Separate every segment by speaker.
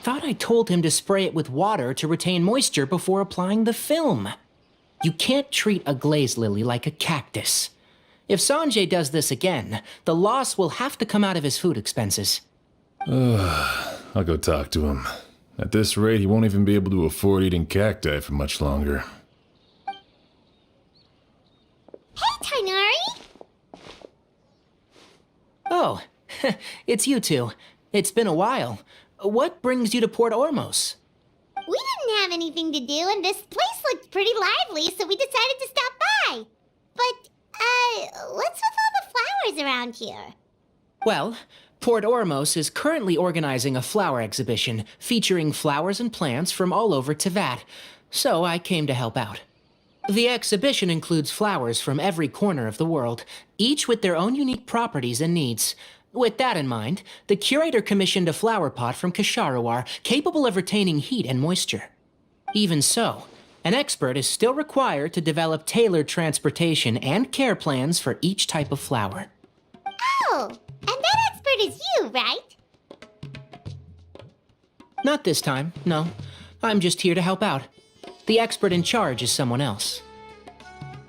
Speaker 1: thought I told him to spray it with water to retain moisture before applying the film. You can't treat a glaze lily like a cactus. If Sanjay does this again, the loss will have to come out of his food expenses.
Speaker 2: I'll go talk to him. At this rate, he won't even be able to afford eating cacti for much longer.
Speaker 3: Hey, Tighnari!
Speaker 1: Oh, it's you two. It's been a while. What brings you to Port Ormos?
Speaker 3: We didn't have anything to do, and this place looked pretty lively, so we decided to stop by. But, what's with all the flowers around here?
Speaker 1: Well, Port Ormos is currently organizing a flower exhibition featuring flowers and plants from all over Teyvat, so I came to help out. The exhibition includes flowers from every corner of the world, each with their own unique properties and needs. With that in mind, the curator commissioned a flower pot from Kasharawar capable of retaining heat and moisture. Even so, an expert is still required to develop tailored transportation and care plans for each type of flower.
Speaker 3: Oh, and that expert is you, right?
Speaker 1: Not this time, no. I'm just here to help out. The expert in charge is someone else.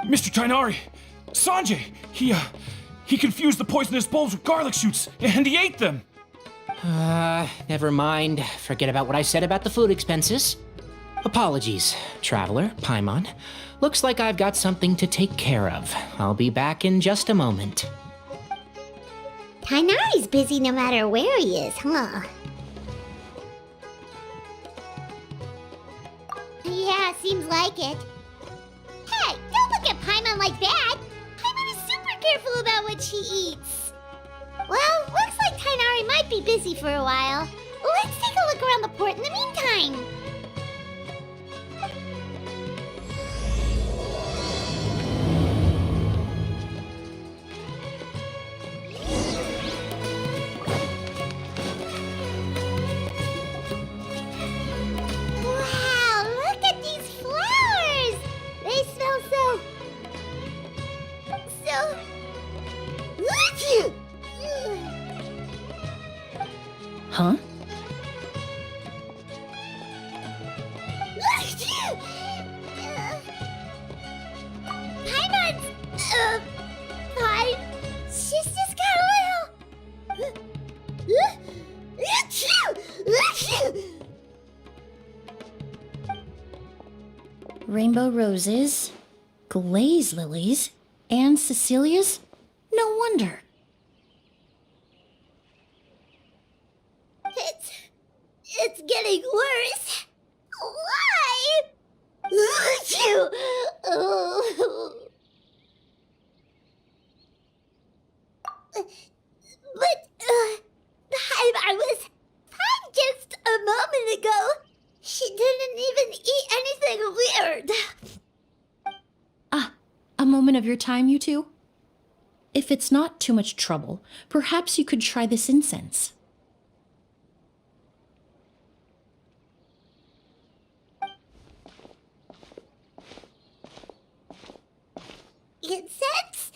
Speaker 4: Mr. Tighnari! Sanjay! He confused the poisonous bulbs with garlic shoots, and he ate them!
Speaker 1: Never mind. Forget about what I said about the food expenses. Apologies, Traveler, Paimon. Looks like I've got something to take care of. I'll be back in just a moment.
Speaker 3: Tighnari's busy no matter where he is, huh? Yeah, seems like it. Hey, don't look at Paimon like that! Paimon is super careful about what she eats. Well, looks like Tighnari might be busy for a while. Let's take a look around the port in the meantime. Wow, look at these flowers! They smell so...
Speaker 5: Huh?
Speaker 3: Paimon's... fine. She's just got a little...
Speaker 5: Rainbow roses, glaze lilies, and Cecilia's? No wonder.
Speaker 3: It's getting worse. Why? But, I was fine just a moment ago. She didn't even eat anything weird.
Speaker 5: A moment of your time, you two? If it's not too much trouble, perhaps you could try this incense.
Speaker 3: Incense?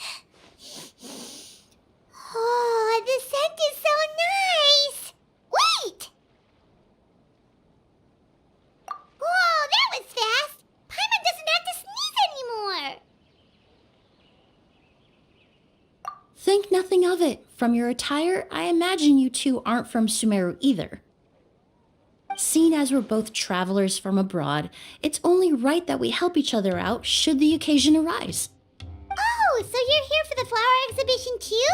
Speaker 3: Oh, the scent is so nice! Wait! Whoa, that was fast! Paimon doesn't have to sneeze anymore!
Speaker 5: Think nothing of it. From your attire, I imagine you two aren't from Sumeru either. Seeing as we're both travelers from abroad, it's only right that we help each other out should the occasion arise.
Speaker 3: Oh, so you're here for the flower exhibition too?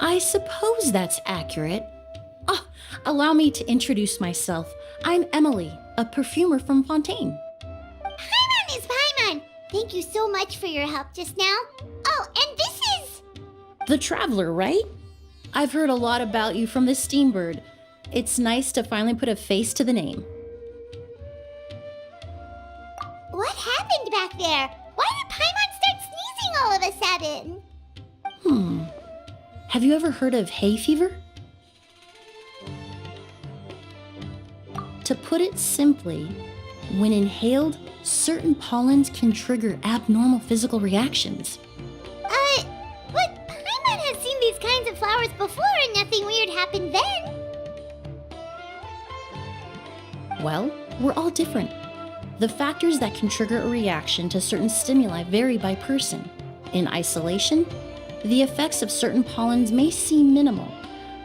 Speaker 5: I suppose that's accurate. Allow me to introduce myself. I'm Emilie, a perfumer from Fontaine.
Speaker 3: Paimon is Paimon! Thank you so much for your help just now. Oh, and this is...
Speaker 5: The Traveler, right? I've heard a lot about you from the Steambird. It's nice to finally put a face to the name.
Speaker 3: What happened back there? Why did Paimon start sneezing all of a sudden?
Speaker 5: Have you ever heard of hay fever? To put it simply, when inhaled, certain pollens can trigger abnormal physical reactions.
Speaker 3: But Paimon has seen these kinds of flowers before and nothing weird happened then.
Speaker 5: Well, we're all different. The factors that can trigger a reaction to certain stimuli vary by person. In isolation, the effects of certain pollens may seem minimal,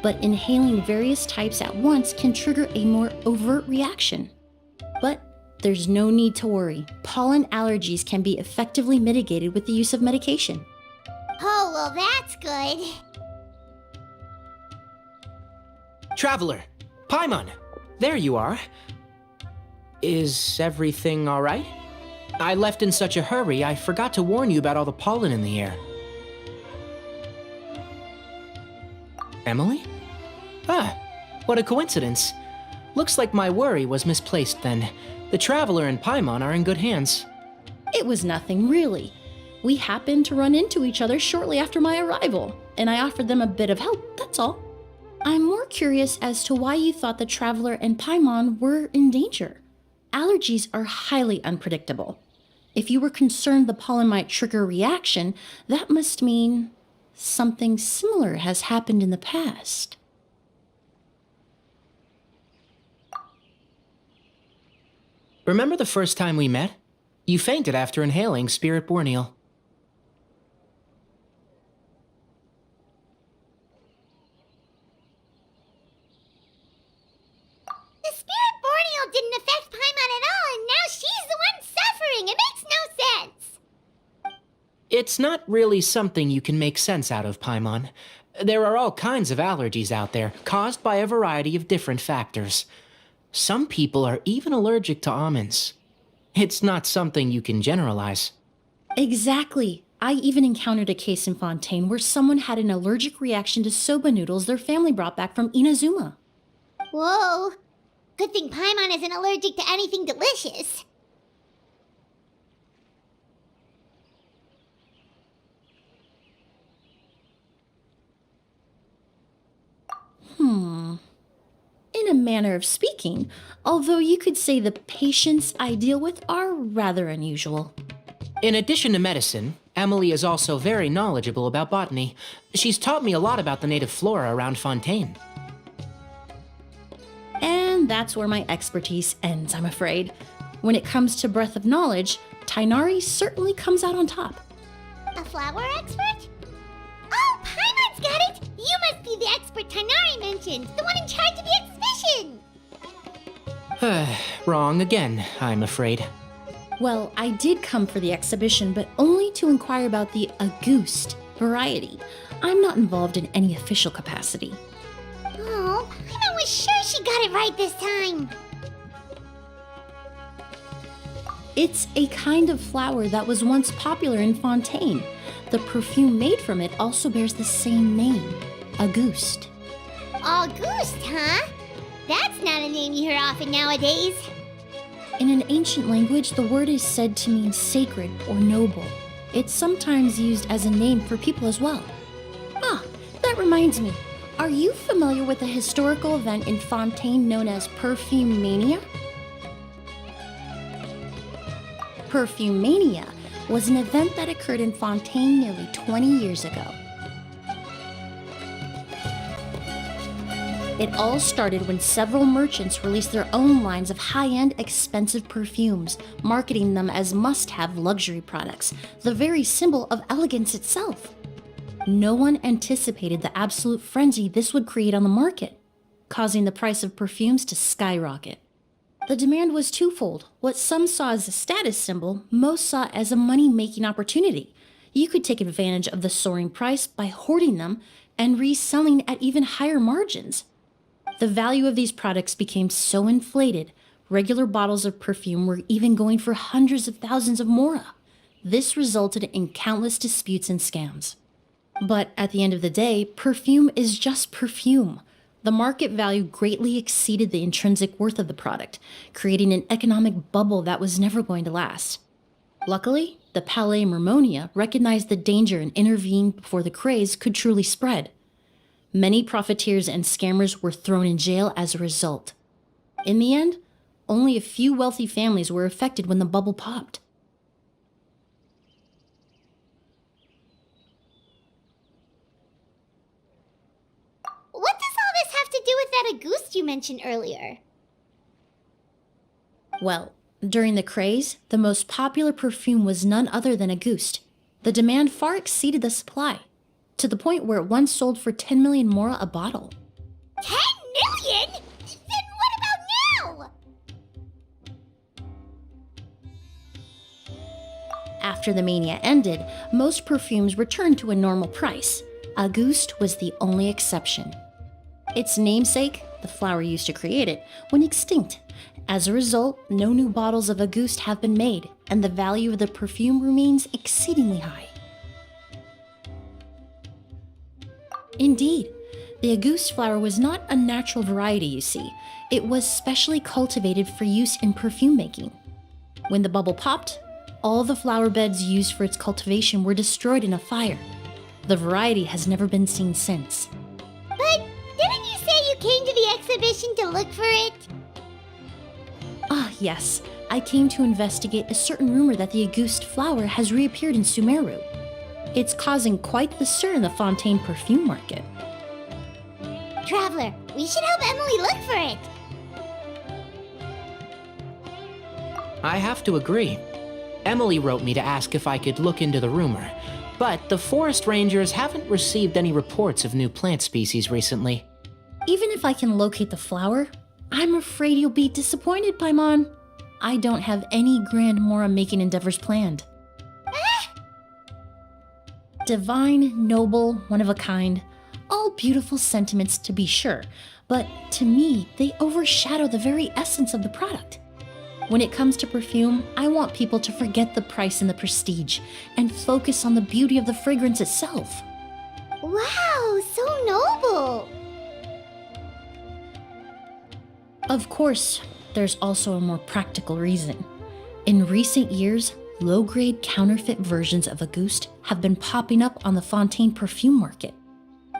Speaker 5: but inhaling various types at once can trigger a more overt reaction. But there's no need to worry. Pollen allergies can be effectively mitigated with the use of medication.
Speaker 3: Oh, well, that's good.
Speaker 1: Traveler, Paimon, there you are. Is everything all right? I left in such a hurry, I forgot to warn you about all the pollen in the air. Emily? Ah, what a coincidence. Looks like my worry was misplaced then. The Traveler and Paimon are in good hands.
Speaker 5: It was nothing, really. We happened to run into each other shortly after my arrival, and I offered them a bit of help, that's all. I'm more curious as to why you thought the Traveler and Paimon were in danger. Allergies are highly unpredictable. If you were concerned the pollen might trigger a reaction, that must mean something similar has happened in the past.
Speaker 1: Remember the first time we met? You fainted after inhaling Spirit Borneal.
Speaker 3: The Spirit Borneal didn't affect Paimon at all, and now she's the one suffering. It makes no sense.
Speaker 1: It's not really something you can make sense out of, Paimon. There are all kinds of allergies out there, caused by a variety of different factors. Some people are even allergic to almonds. It's not something you can generalize.
Speaker 5: Exactly. I even encountered a case in Fontaine where someone had an allergic reaction to soba noodles their family brought back from Inazuma.
Speaker 3: Whoa. Good thing Paimon isn't allergic to anything delicious.
Speaker 5: In a manner of speaking, although you could say the patients I deal with are rather unusual.
Speaker 1: In addition to medicine, Emilie is also very knowledgeable about botany. She's taught me a lot about the native flora around Fontaine.
Speaker 5: And that's where my expertise ends, I'm afraid. When it comes to breadth of knowledge, Tighnari certainly comes out on top.
Speaker 3: A flower expert? Oh, Paimon's got it! You must be the expert Tighnari mentioned, the one in charge of the exhibition!
Speaker 1: Wrong again, I'm afraid.
Speaker 5: Well, I did come for the exhibition, but only to inquire about the Auguste variety. I'm not involved in any official capacity.
Speaker 3: Oh, Paimon was sure she got it right this time.
Speaker 5: It's a kind of flower that was once popular in Fontaine. The perfume made from it also bears the same name, Auguste.
Speaker 3: Auguste, huh? That's not a name you hear often nowadays.
Speaker 5: In an ancient language, the word is said to mean sacred or noble. It's sometimes used as a name for people as well. Ah, that reminds me. Are you familiar with a historical event in Fontaine known as Perfume Mania? Perfume Mania was an event that occurred in Fontaine nearly 20 years ago. It all started when several merchants released their own lines of high-end, expensive perfumes, marketing them as must-have luxury products, the very symbol of elegance itself. No one anticipated the absolute frenzy this would create on the market, causing the price of perfumes to skyrocket. The demand was twofold. What some saw as a status symbol, most saw as a money-making opportunity. You could take advantage of the soaring price by hoarding them and reselling at even higher margins. The value of these products became so inflated, regular bottles of perfume were even going for hundreds of thousands of mora. This resulted in countless disputes and scams. But at the end of the day, perfume is just perfume. The market value greatly exceeded the intrinsic worth of the product, creating an economic bubble that was never going to last. Luckily, the Palais Mermonia recognized the danger and intervened before the craze could truly spread. Many profiteers and scammers were thrown in jail as a result. In the end, only a few wealthy families were affected when the bubble popped.
Speaker 3: What that Auguste you mentioned earlier?
Speaker 5: Well, during the craze, the most popular perfume was none other than Auguste. The demand far exceeded the supply, to the point where it once sold for 10 million mora a bottle.
Speaker 3: 10 million? Then what about now?
Speaker 5: After the mania ended, most perfumes returned to a normal price. Auguste was the only exception. Its namesake, the flower used to create it, went extinct. As a result, no new bottles of Auguste have been made, and the value of the perfume remains exceedingly high. Indeed, the Auguste flower was not a natural variety, you see. It was specially cultivated for use in perfume making. When the bubble popped, all the flower beds used for its cultivation were destroyed in a fire. The variety has never been seen since.
Speaker 3: But didn't you say you came to the exhibition to look for it?
Speaker 5: Ah, yes. I came to investigate a certain rumor that the Auguste flower has reappeared in Sumeru. It's causing quite the stir in the Fontaine perfume market.
Speaker 3: Traveler, we should help Emilie look for it.
Speaker 1: I have to agree. Emilie wrote me to ask if I could look into the rumor, but the forest rangers haven't received any reports of new plant species recently.
Speaker 5: Even if I can locate the flower, I'm afraid you'll be disappointed, Paimon. I don't have any grand mora-making endeavors planned. Divine, noble, one of a kind, all beautiful sentiments to be sure, but to me, they overshadow the very essence of the product. When it comes to perfume, I want people to forget the price and the prestige and focus on the beauty of the fragrance itself.
Speaker 3: Wow, so noble.
Speaker 5: Of course, there's also a more practical reason. In recent years, low-grade counterfeit versions of Auguste have been popping up on the Fontaine perfume market.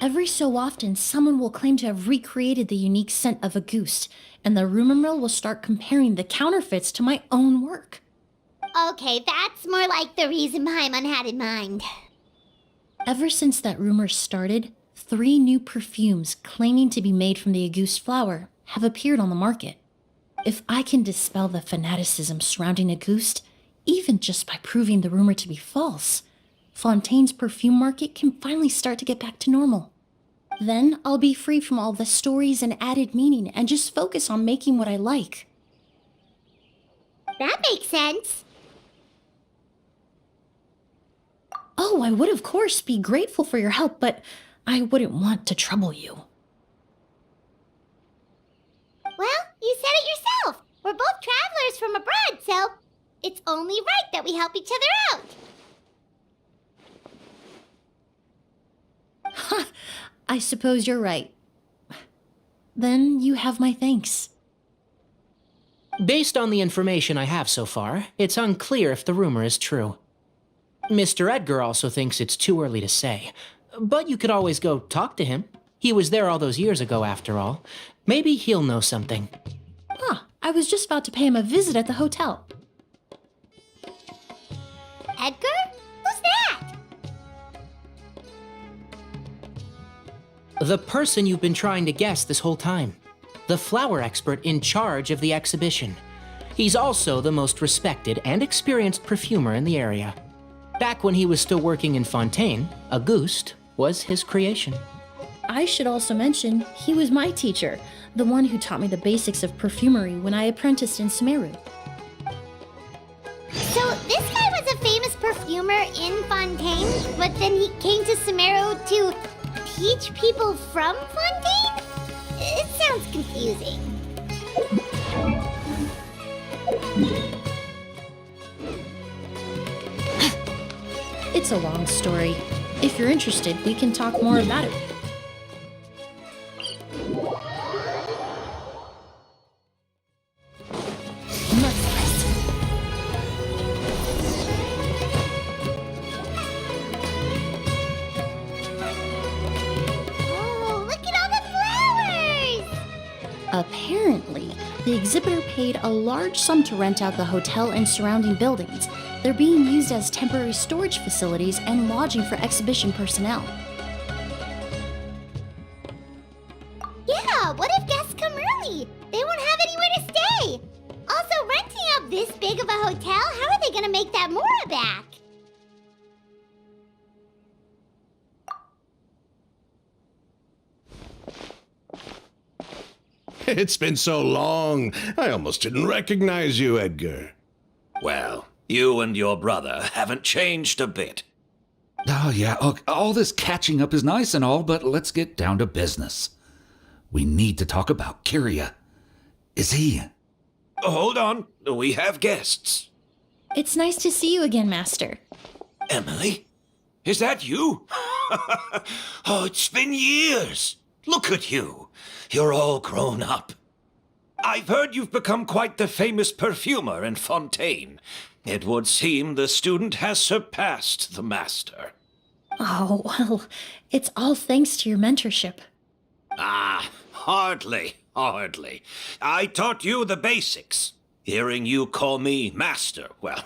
Speaker 5: Every so often, someone will claim to have recreated the unique scent of Auguste, and the rumor mill will start comparing the counterfeits to my own work.
Speaker 3: Okay, that's more like the reason Paimon had in mind.
Speaker 5: Ever since that rumor started, 3 new perfumes claiming to be made from the Auguste flower have appeared on the market. If I can dispel the fanaticism surrounding Auguste, even just by proving the rumor to be false, Fontaine's perfume market can finally start to get back to normal. Then I'll be free from all the stories and added meaning and just focus on making what I like.
Speaker 3: That makes sense.
Speaker 5: Oh, I would of course be grateful for your help, but I wouldn't want to trouble you.
Speaker 3: Well, you said it yourself. We're both travelers from abroad, so it's only right that we help each other out.
Speaker 5: Ha! I suppose you're right. Then you have my thanks.
Speaker 1: Based on the information I have so far, it's unclear if the rumor is true. Mr. Edgar also thinks it's too early to say, but you could always go talk to him. He was there all those years ago, after all. Maybe he'll know something.
Speaker 5: Ah, I was just about to pay him a visit at the hotel.
Speaker 3: Edgar? Who's that?
Speaker 1: The person you've been trying to guess this whole time. The flower expert in charge of the exhibition. He's also the most respected and experienced perfumer in the area. Back when he was still working in Fontaine, Auguste was his creation.
Speaker 5: I should also mention, he was my teacher, the one who taught me the basics of perfumery when I apprenticed in Sumeru.
Speaker 3: So this guy was a famous perfumer in Fontaine, but then he came to Sumeru to teach people from Fontaine? It sounds confusing.
Speaker 5: It's a long story. If you're interested, we can talk more about it.
Speaker 3: Oh, look at all the flowers!
Speaker 5: Apparently, the exhibitor paid a large sum to rent out the hotel and surrounding buildings. They're being used as temporary storage facilities and lodging for exhibition personnel.
Speaker 3: Yeah, what if guests have this big of a hotel? How are they gonna make that Mora back?
Speaker 6: It's been so long, I almost didn't recognize you, Edgar.
Speaker 7: Well, you and your brother haven't changed a bit.
Speaker 8: Oh, yeah, all this catching up is nice and all, but let's get down to business. We need to talk about Kyria. Is he...
Speaker 7: Hold on, we have guests.
Speaker 5: It's nice to see you again, Master.
Speaker 7: Emily? Is that you? Oh, it's been years. Look at you. You're all grown up. I've heard you've become quite the famous perfumer in Fontaine. It would seem the student has surpassed the master.
Speaker 5: Oh, well, it's all thanks to your mentorship.
Speaker 7: Ah, hardly. I taught you the basics. Hearing you call me master, well,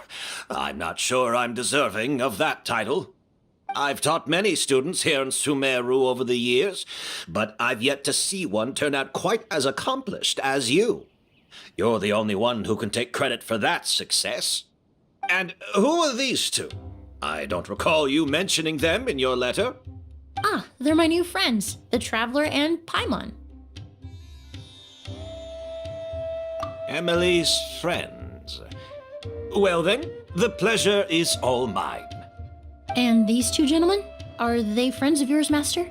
Speaker 7: I'm not sure I'm deserving of that title. I've taught many students here in Sumeru over the years, but I've yet to see one turn out quite as accomplished as you. You're the only one who can take credit for that success. And who are these two? I don't recall you mentioning them in your letter.
Speaker 5: Ah, they're my new friends, the Traveler and Paimon.
Speaker 7: Emily's friends. Well then, the pleasure is all mine.
Speaker 5: And these two gentlemen? Are they friends of yours, Master?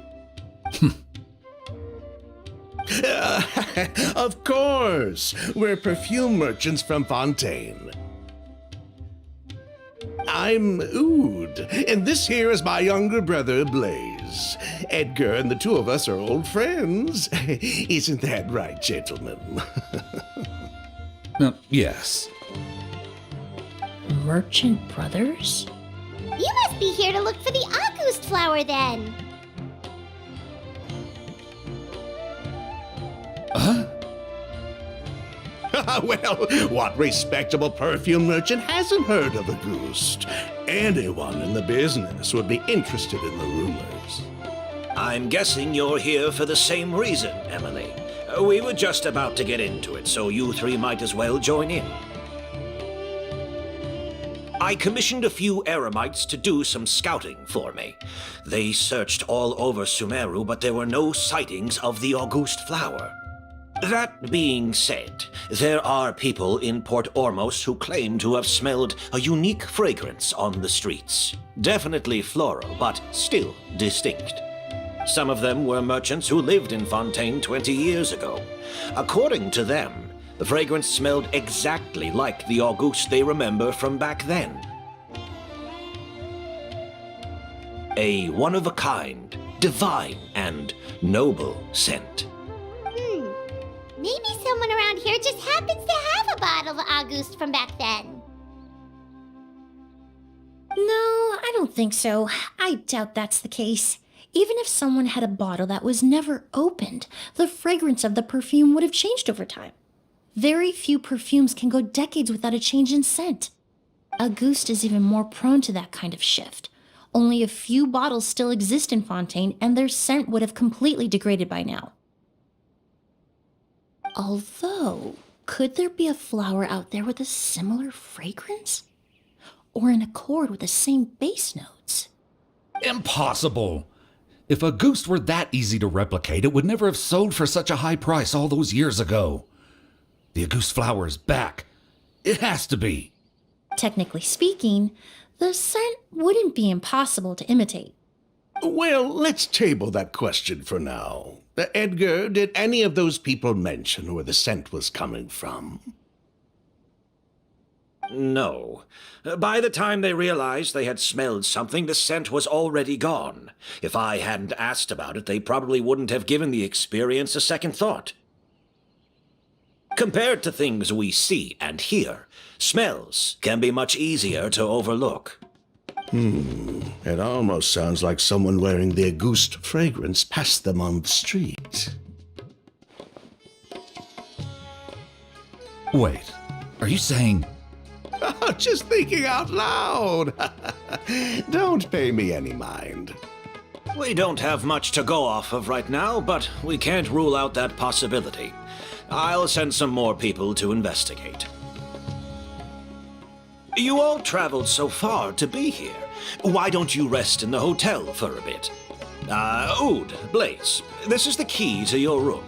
Speaker 6: Of course! We're perfume merchants from Fontaine. I'm Oud, and this here is my younger brother, Blaze. Edgar and the two of us are old friends. Isn't that right, gentlemen?
Speaker 8: Yes.
Speaker 5: Merchant brothers?
Speaker 3: You must be here to look for the August flower then.
Speaker 6: Well, what respectable perfume merchant hasn't heard of a goose? Anyone in the business would be interested in the rumors.
Speaker 7: I'm guessing you're here for the same reason, Emily. We were just about to get into it, so you three might as well join in. I commissioned a few eremites to do some scouting for me. They searched all over Sumeru, but there were no sightings of the August flower. That being said, there are people in Port Ormos who claim to have smelled a unique fragrance on the streets. Definitely floral, but still distinct. Some of them were merchants who lived in Fontaine 20 years ago. According to them, the fragrance smelled exactly like the August they remember from back then. A one-of-a-kind, divine, and noble scent.
Speaker 3: Maybe someone around here just happens to have a bottle of August from back then.
Speaker 5: No, I don't think so. I doubt that's the case. Even if someone had a bottle that was never opened, the fragrance of the perfume would have changed over time. Very few perfumes can go decades without a change in scent. Auguste is even more prone to that kind of shift. Only a few bottles still exist in Fontaine, and their scent would have completely degraded by now. Although, could there be a flower out there with a similar fragrance? Or in accord with the same base notes?
Speaker 8: Impossible! If Auguste were that easy to replicate, it would never have sold for such a high price all those years ago. The Auguste flower is back. It has to be.
Speaker 5: Technically speaking, the scent wouldn't be impossible to imitate.
Speaker 6: Well, let's table that question for now. Edgar, did any of those people mention where the scent was coming from?
Speaker 7: No. By the time they realized they had smelled something, the scent was already gone. If I hadn't asked about it, they probably wouldn't have given the experience a second thought. Compared to things we see and hear, smells can be much easier to overlook.
Speaker 6: It almost sounds like someone wearing the Auguste fragrance passed them on the street.
Speaker 8: Wait, are you saying...
Speaker 6: Just thinking out loud. Don't pay me any mind.
Speaker 7: We don't have much to go off of right now, but we can't rule out that possibility. I'll send some more people to investigate. You all traveled so far to be here. Why don't you rest in the hotel for a bit? Oud, Blaze, this is the key to your room.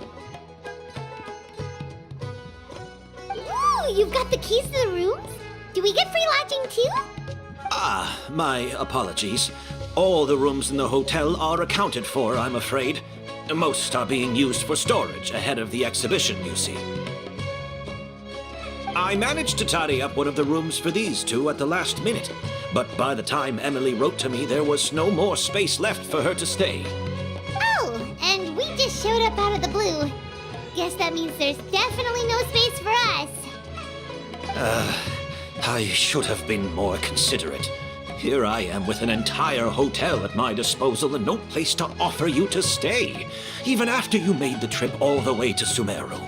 Speaker 3: Ooh, you've got the keys to the rooms? Do we get free lodging too?
Speaker 7: My apologies. All the rooms in the hotel are accounted for, I'm afraid. Most are being used for storage ahead of the exhibition, you see. I managed to tidy up one of the rooms for these two at the last minute, but by the time Emilie wrote to me, there was no more space left for her to stay.
Speaker 3: Oh, and we just showed up out of the blue. Guess that means there's definitely no space for us.
Speaker 7: I should have been more considerate. Here I am with an entire hotel at my disposal and no place to offer you to stay, even after you made the trip all the way to Sumeru.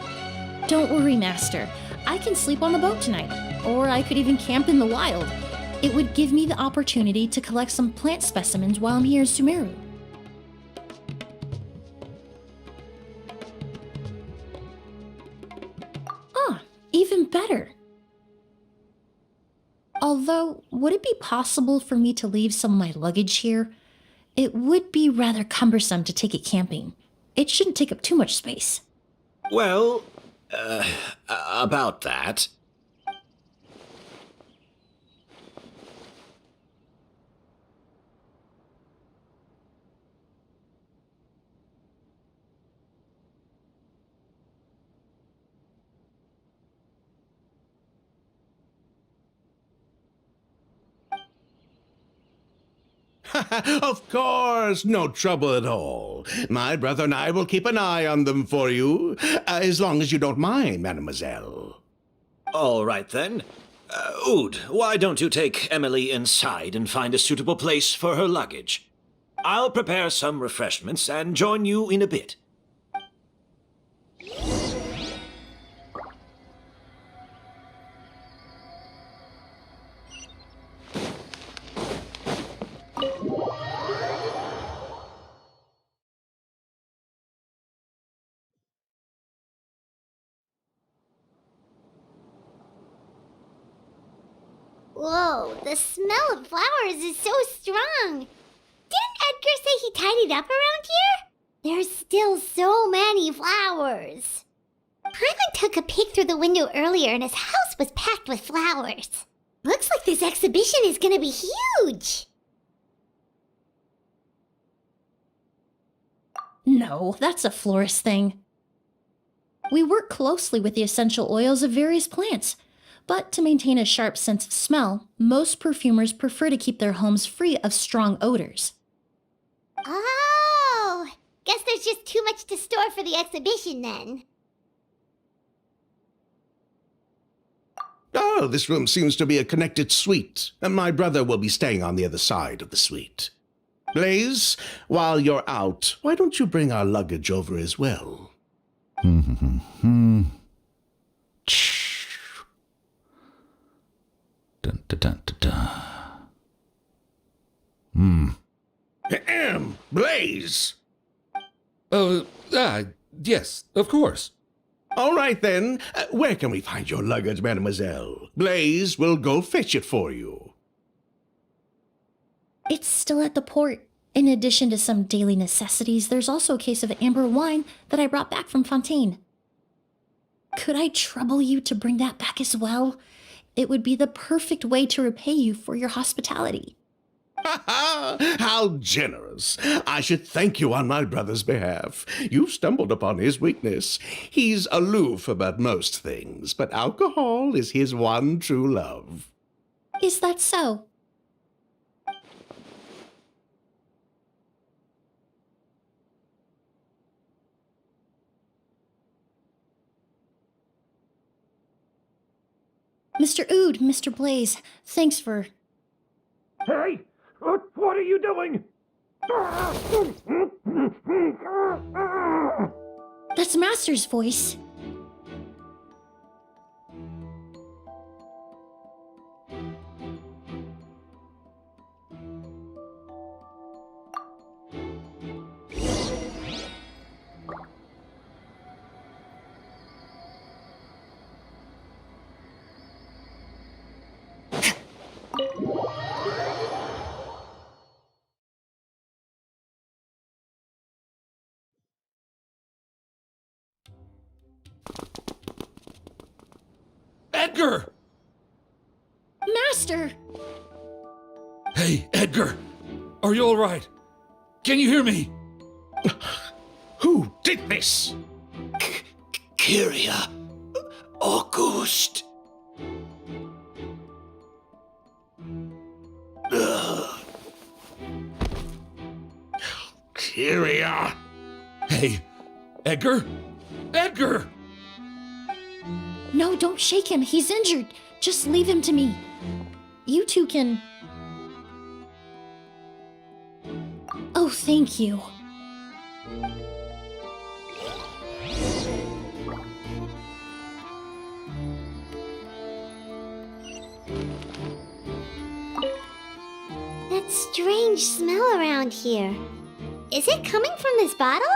Speaker 5: Don't worry, Master. I can sleep on the boat tonight, or I could even camp in the wild. It would give me the opportunity to collect some plant specimens while I'm here in Sumeru. Even better. Although, would it be possible for me to leave some of my luggage here? It would be rather cumbersome to take it camping. It shouldn't take up too much space.
Speaker 7: Well, about that.
Speaker 6: Of course, no trouble at all. My brother and I will keep an eye on them for you, as long as you don't mind, mademoiselle.
Speaker 7: All right then. Oud, why don't you take Emilie inside and find a suitable place for her luggage? I'll prepare some refreshments and join you in a bit.
Speaker 3: Whoa, the smell of flowers is so strong. Didn't Edgar say he tidied up around here? There's still so many flowers. Paimon took a peek through the window earlier and his house was packed with flowers. Looks like this exhibition is gonna be huge.
Speaker 5: No, that's a florist thing. We work closely with the essential oils of various plants, but to maintain a sharp sense of smell, most perfumers prefer to keep their homes free of strong odors.
Speaker 3: Oh, guess there's just too much to store for the exhibition then.
Speaker 6: Oh, this room seems to be a connected suite, and my brother will be staying on the other side of the suite. Blaze, while you're out, why don't you bring our luggage over as well?
Speaker 8: Dun, dun, dun, dun, dun.
Speaker 6: Ahem, Blaze!
Speaker 8: Yes, of course.
Speaker 6: All right then, where can we find your luggage, mademoiselle? Blaze will go fetch it for you.
Speaker 5: It's still at the port. In addition to some daily necessities, there's also a case of amber wine that I brought back from Fontaine. Could I trouble you to bring that back as well? It would be the perfect way to repay you for your hospitality.
Speaker 6: Ha ha! How generous! I should thank you on my brother's behalf. You stumbled upon his weakness. He's aloof about most things, but alcohol is his one true love.
Speaker 5: Is that so? Mr. Oud, Mr. Blaze, thanks for...
Speaker 4: Hey! What are you doing?
Speaker 5: That's Master's voice. Master!
Speaker 8: Hey, Edgar! Are you alright? Can you hear me?
Speaker 6: Who did this?
Speaker 7: Kyria. August.
Speaker 6: Kyria.
Speaker 8: Hey, Edgar? Edgar!
Speaker 5: No, don't shake him. He's injured. Just leave him to me. You two can... Oh, thank you.
Speaker 3: That strange smell around here. Is it coming from this bottle?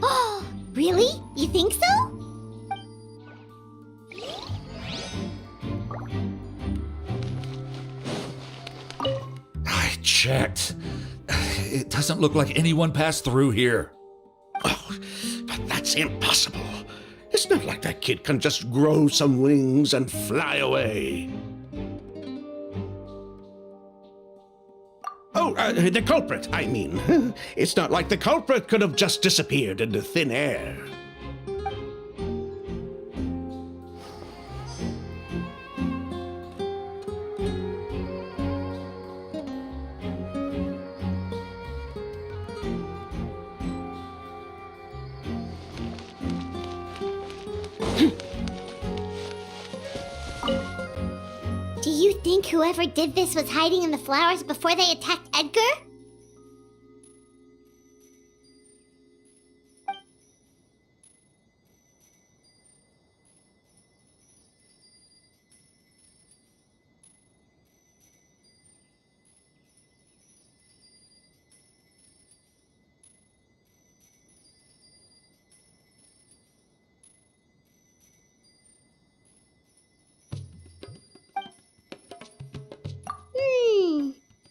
Speaker 3: Oh, really? You think so?
Speaker 8: I checked. It doesn't look like anyone passed through here.
Speaker 6: Oh, but that's impossible. It's not like that kid can just grow some wings and fly away. Oh, the culprit, I mean. It's not like the culprit could have just disappeared into thin air.
Speaker 3: Do you think whoever did this was hiding in the flowers before they attacked Edgar?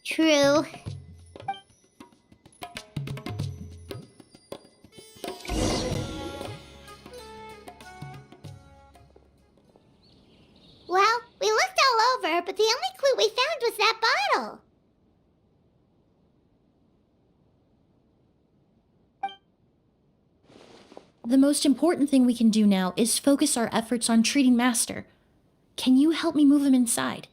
Speaker 3: True. Well, we looked all over, but the only clue we found was that bottle.
Speaker 5: The most important thing we can do now is focus our efforts on treating Master. Can you help me move him inside?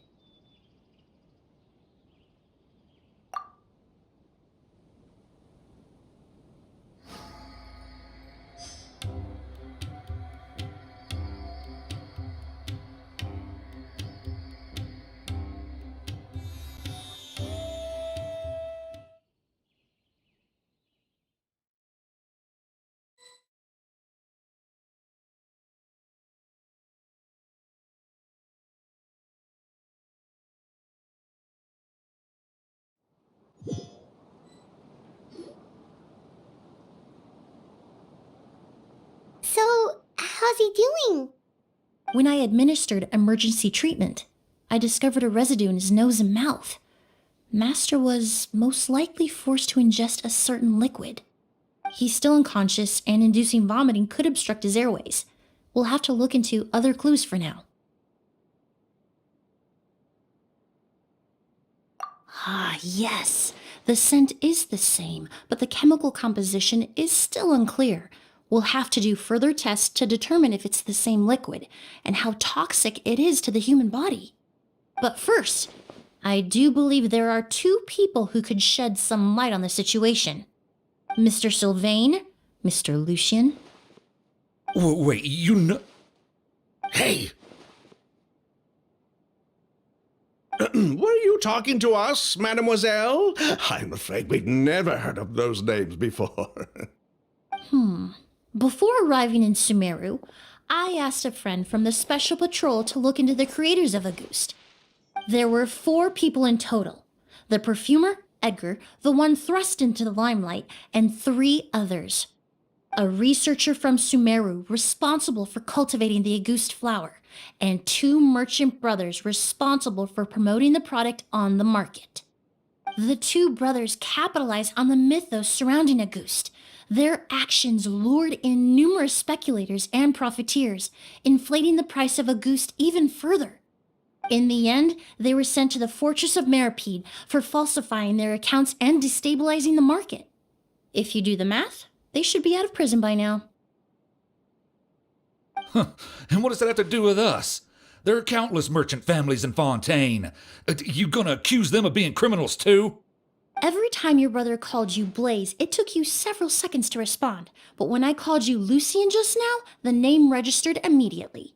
Speaker 3: So, how's he doing?
Speaker 5: When I administered emergency treatment, I discovered a residue in his nose and mouth. Master was most likely forced to ingest a certain liquid. He's still unconscious, and inducing vomiting could obstruct his airways. We'll have to look into other clues for now. Ah, yes. The scent is the same, but the chemical composition is still unclear. We'll have to do further tests to determine if it's the same liquid and how toxic it is to the human body. But first, I do believe there are two people who could shed some light on the situation. Mr. Sylvain, Mr. Lucien.
Speaker 8: Wait, you know...
Speaker 6: Hey! Were you talking to us, mademoiselle? I'm afraid we'd never heard of those names before.
Speaker 5: Before arriving in Sumeru, I asked a friend from the Special Patrol to look into the creators of August. There were 4 people in total. The perfumer, Edgar, the one thrust into the limelight, and 3 others. A researcher from Sumeru responsible for cultivating the Auguste flower, and 2 merchant brothers responsible for promoting the product on the market. The 2 brothers capitalized on the mythos surrounding Auguste. Their actions lured in numerous speculators and profiteers, inflating the price of Auguste even further. In the end, they were sent to the Fortress of Meripede for falsifying their accounts and destabilizing the market. If you do the math, they should be out of prison by now.
Speaker 8: And what does that have to do with us? There are countless merchant families in Fontaine. You gonna accuse them of being criminals too?
Speaker 5: Every time your brother called you Blaze, it took you several seconds to respond. But when I called you Lucien just now, the name registered immediately.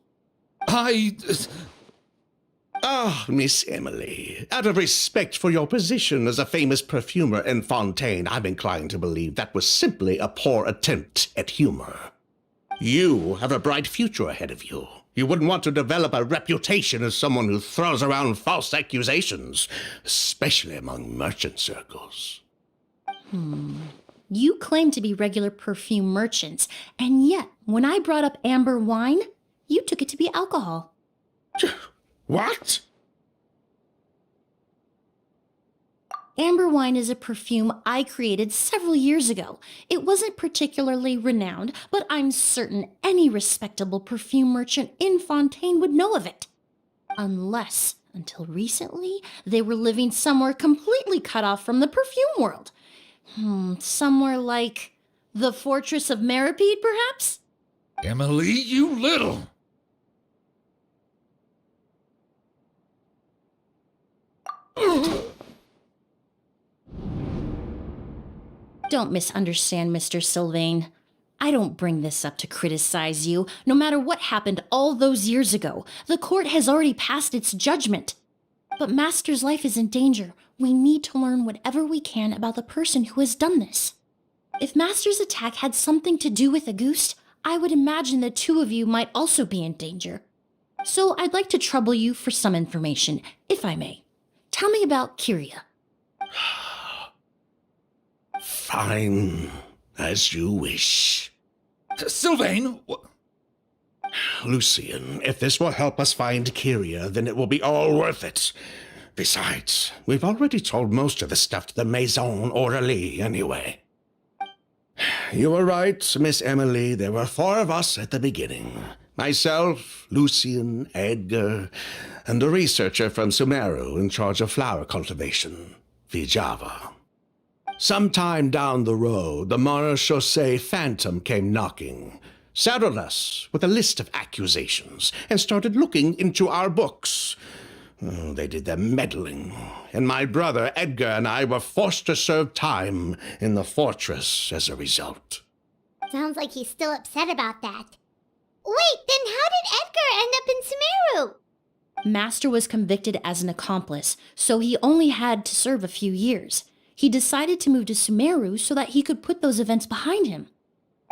Speaker 6: Ah, Miss Emilie, out of respect for your position as a famous perfumer in Fontaine, I'm inclined to believe that was simply a poor attempt at humor. You have a bright future ahead of you. You wouldn't want to develop a reputation as someone who throws around false accusations, especially among merchant circles.
Speaker 5: You claim to be regular perfume merchants, and yet, when I brought up amber wine, you took it to be alcohol.
Speaker 6: What?
Speaker 5: Amber wine is a perfume I created several years ago. It wasn't particularly renowned, but I'm certain any respectable perfume merchant in Fontaine would know of it. Unless, until recently, they were living somewhere completely cut off from the perfume world. Somewhere like the Fortress of Meripede, perhaps?
Speaker 8: Emily, you little...
Speaker 5: Don't misunderstand, Mr. Sylvain. I don't bring this up to criticize you. No matter what happened all those years ago, the court has already passed its judgment. But Master's life is in danger. We need to learn whatever we can about the person who has done this. If Master's attack had something to do with Auguste, I would imagine the 2 of you might also be in danger. So I'd like to trouble you for some information, if I may. Tell me about Kyria.
Speaker 6: Fine, as you wish.
Speaker 8: Sylvain!
Speaker 6: Lucien, if this will help us find Kyria, then it will be all worth it. Besides, we've already told most of the stuff to the Maison Orally anyway. You were right, Miss Emilie. There were 4 of us at the beginning. Myself, Lucien, Edgar, and a researcher from Sumeru in charge of flower cultivation, Vijava. Sometime down the road, the Marechaussee Phantom came knocking, saddled us with a list of accusations, and started looking into our books. They did their meddling, and my brother Edgar and I were forced to serve time in the fortress as a result.
Speaker 3: Sounds like he's still upset about that. Wait, then how did Edgar end up in Sumeru?
Speaker 5: Master was convicted as an accomplice, so he only had to serve a few years. He decided to move to Sumeru so that he could put those events behind him.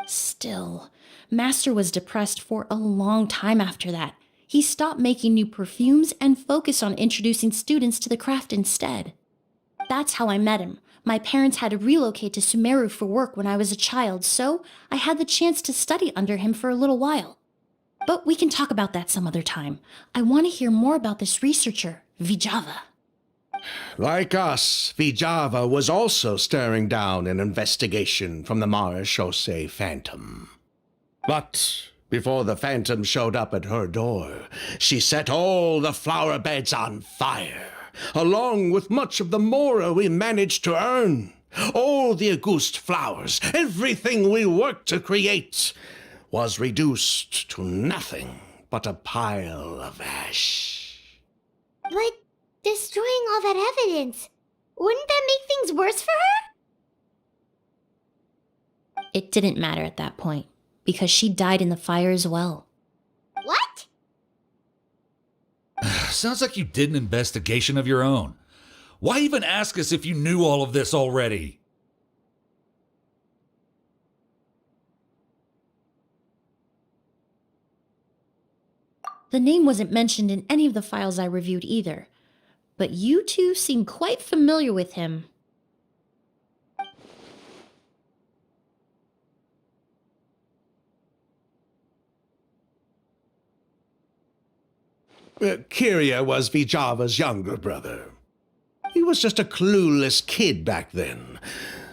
Speaker 5: Still, Master was depressed for a long time after that. He stopped making new perfumes and focused on introducing students to the craft instead. That's how I met him. My parents had to relocate to Sumeru for work when I was a child, so I had the chance to study under him for a little while. But we can talk about that some other time. I want to hear more about this researcher, Vijava.
Speaker 6: Like us, Vijava was also staring down an investigation from the Marechaussee Phantom. But before the Phantom showed up at her door, she set all the flower beds on fire, along with much of the mora we managed to earn. All the Auguste flowers, everything we worked to create, was reduced to nothing but a pile of ash.
Speaker 3: But destroying all that evidence, wouldn't that make things worse for her?
Speaker 5: It didn't matter at that point, because she died in the fire as well.
Speaker 3: What?
Speaker 8: Sounds like you did an investigation of your own. Why even ask us if you knew all of this already?
Speaker 5: The name wasn't mentioned in any of the files I reviewed either, but you 2 seem quite familiar with him.
Speaker 6: Kyria was Vijava's younger brother. He was just a clueless kid back then.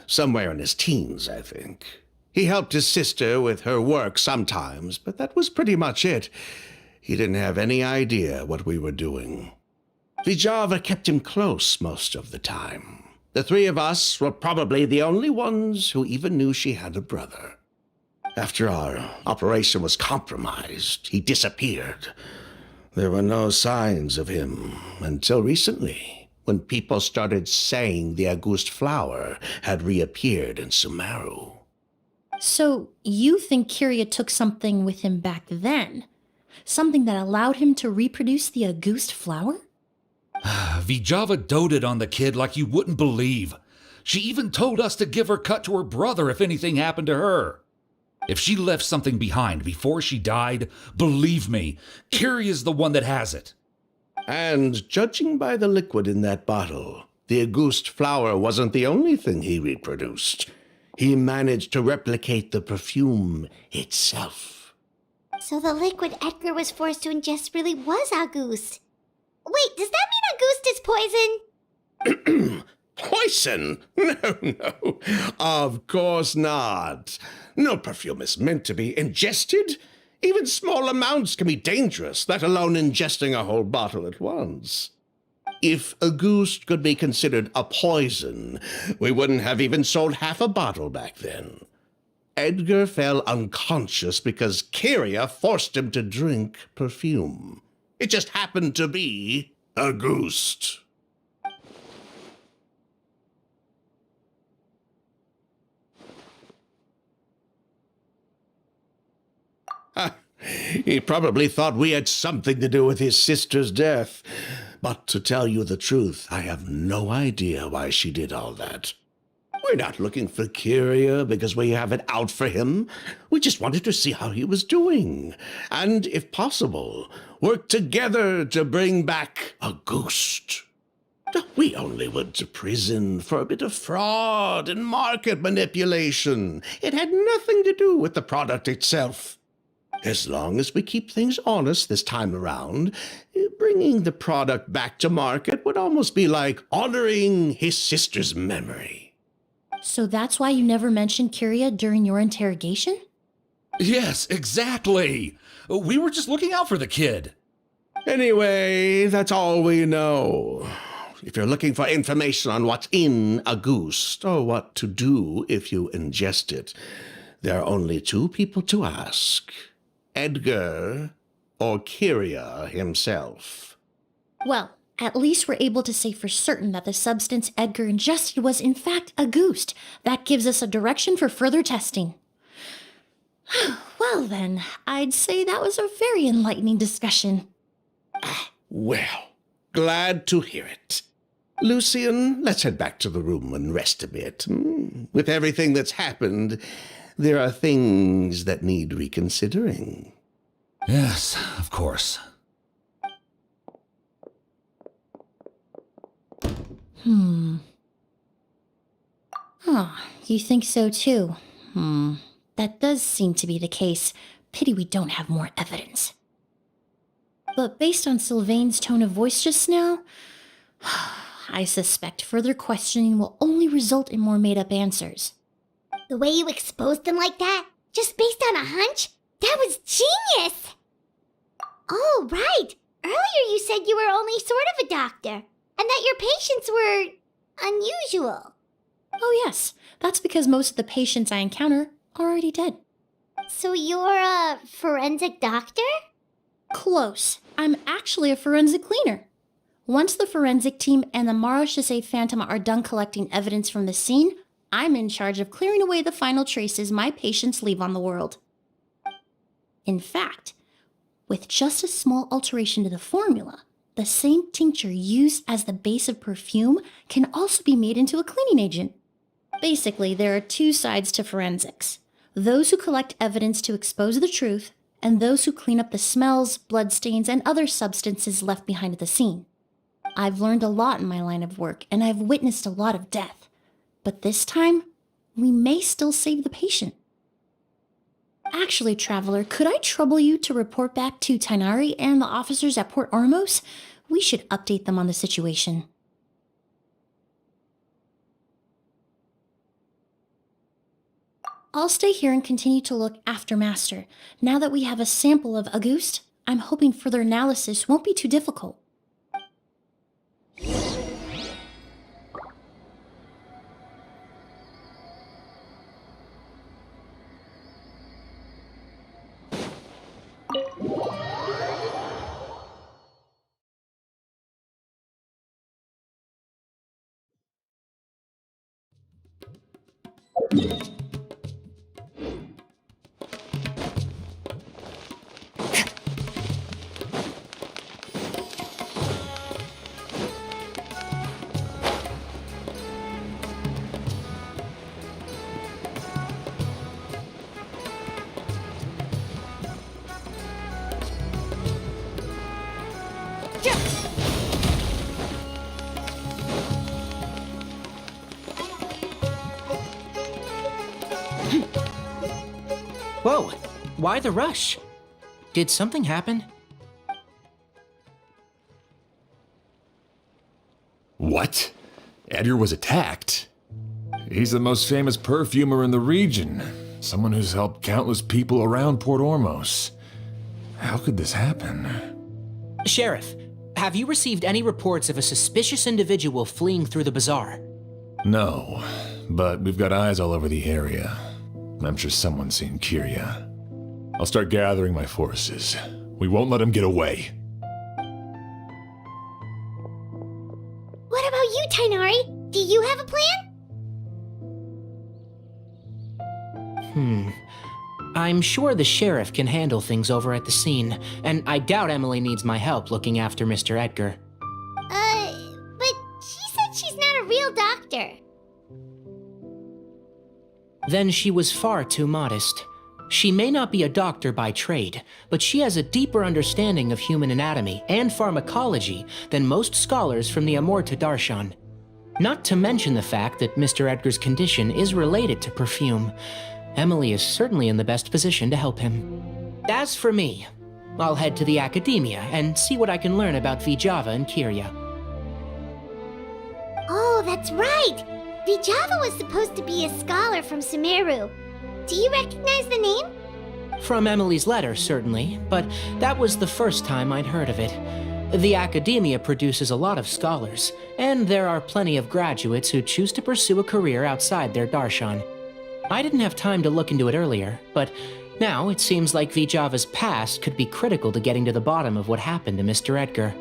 Speaker 6: Somewhere in his teens, I think. He helped his sister with her work sometimes, but that was pretty much it. He didn't have any idea what we were doing. Vijava kept him close most of the time. The three of us were probably the only ones who even knew she had a brother. After our operation was compromised, he disappeared. There were no signs of him until recently, when people started saying the August flower had reappeared in Sumeru.
Speaker 5: So you think Kyria took something with him back then? Something that allowed him to reproduce the August flower?
Speaker 8: Vijava doted on the kid like you wouldn't believe. She even told us to give her cut to her brother if anything happened to her. If she left something behind before she died, believe me, Kyria's the one that has it.
Speaker 6: And judging by the liquid in that bottle, the August flower wasn't the only thing he reproduced. He managed to replicate the perfume itself.
Speaker 3: So the liquid Edgar was forced to ingest really was August. Wait, does that mean August is poison?
Speaker 6: Poison? No. Of course not. No perfume is meant to be ingested. Even small amounts can be dangerous, let alone ingesting a whole bottle at once. If August could be considered a poison, we wouldn't have even sold half a bottle back then. Edgar fell unconscious because Kyria forced him to drink perfume. It just happened to be August. He probably thought we had something to do with his sister's death. But to tell you the truth, I have no idea why she did all that. We're not looking for Kyria because we have it out for him. We just wanted to see how he was doing. And, if possible, work together to bring back August. We only went to prison for a bit of fraud and market manipulation. It had nothing to do with the product itself. As long as we keep things honest this time around, bringing the product back to market would almost be like honoring his sister's memory.
Speaker 5: So that's why you never mentioned Kyria during your interrogation?
Speaker 8: Yes, exactly. We were just looking out for the kid.
Speaker 6: Anyway, that's all we know. If you're looking for information on what's in August, or what to do if you ingest it, there are only two people to ask. Edgar or Kyria himself.
Speaker 5: Well, at least we're able to say for certain that the substance Edgar ingested was in fact August. That gives us a direction for further testing. Well then, I'd say that was a very enlightening discussion.
Speaker 6: Well, glad to hear it. Lucian, let's head back to the room and rest a bit. With everything that's happened, there are things that need reconsidering.
Speaker 8: Yes, of course.
Speaker 5: You think so too? That does seem to be the case. Pity we don't have more evidence. But based on Sylvain's tone of voice just now, I suspect further questioning will only result in more made-up answers.
Speaker 3: The way you exposed him like that, just based on a hunch, that was genius! Oh, right. Earlier you said you were only sort of a doctor, and that your patients were unusual.
Speaker 5: Oh yes, that's because most of the patients I encounter are already dead.
Speaker 3: So you're a forensic doctor?
Speaker 5: Close. I'm actually a forensic cleaner. Once the forensic team and the Marachese Phantom are done collecting evidence from the scene, I'm in charge of clearing away the final traces my patients leave on the world. In fact, with just a small alteration to the formula, the same tincture used as the base of perfume can also be made into a cleaning agent. Basically, there are two sides to forensics. Those who collect evidence to expose the truth, and those who clean up the smells, bloodstains, and other substances left behind at the scene. I've learned a lot in my line of work, and I've witnessed a lot of death. But this time, we may still save the patient. Actually, Traveler, could I trouble you to report back to Tainari and the officers at Port Ormos? We should update them on the situation. I'll stay here and continue to look after Master. Now that we have a sample of Auguste, I'm hoping further analysis won't be too difficult.
Speaker 1: Whoa, why the rush? Did something happen?
Speaker 2: What? Edgar was attacked? He's the most famous perfumer in the region. Someone who's helped countless people around Port Ormos. How could this happen?
Speaker 1: Sheriff, have you received any reports of a suspicious individual fleeing through the bazaar?
Speaker 2: No, but we've got eyes all over the area. I'm sure someone's seen Kyria. I'll start gathering my forces. We won't let him get away.
Speaker 3: What about you, Tainari? Do you have a plan?
Speaker 1: I'm sure the sheriff can handle things over at the scene, and I doubt Emilie needs my help looking after Mr. Edgar.
Speaker 3: But she said she's not a real doctor.
Speaker 1: Then she was far too modest. She may not be a doctor by trade, but she has a deeper understanding of human anatomy and pharmacology than most scholars from the Amorta Darshan. Not to mention the fact that Mr. Edgar's condition is related to perfume. Emilie is certainly in the best position to help him. As for me, I'll head to the academia and see what I can learn about Vijava and Kyria.
Speaker 3: Oh, that's right! Vijava was supposed to be a scholar from Sumeru. Do you recognize the name?
Speaker 1: From Emilie's letter, certainly, but that was the first time I'd heard of it. The academia produces a lot of scholars, and there are plenty of graduates who choose to pursue a career outside their darshan. I didn't have time to look into it earlier, but now it seems like Vijava's past could be critical to getting to the bottom of what happened to Mr. Edgar.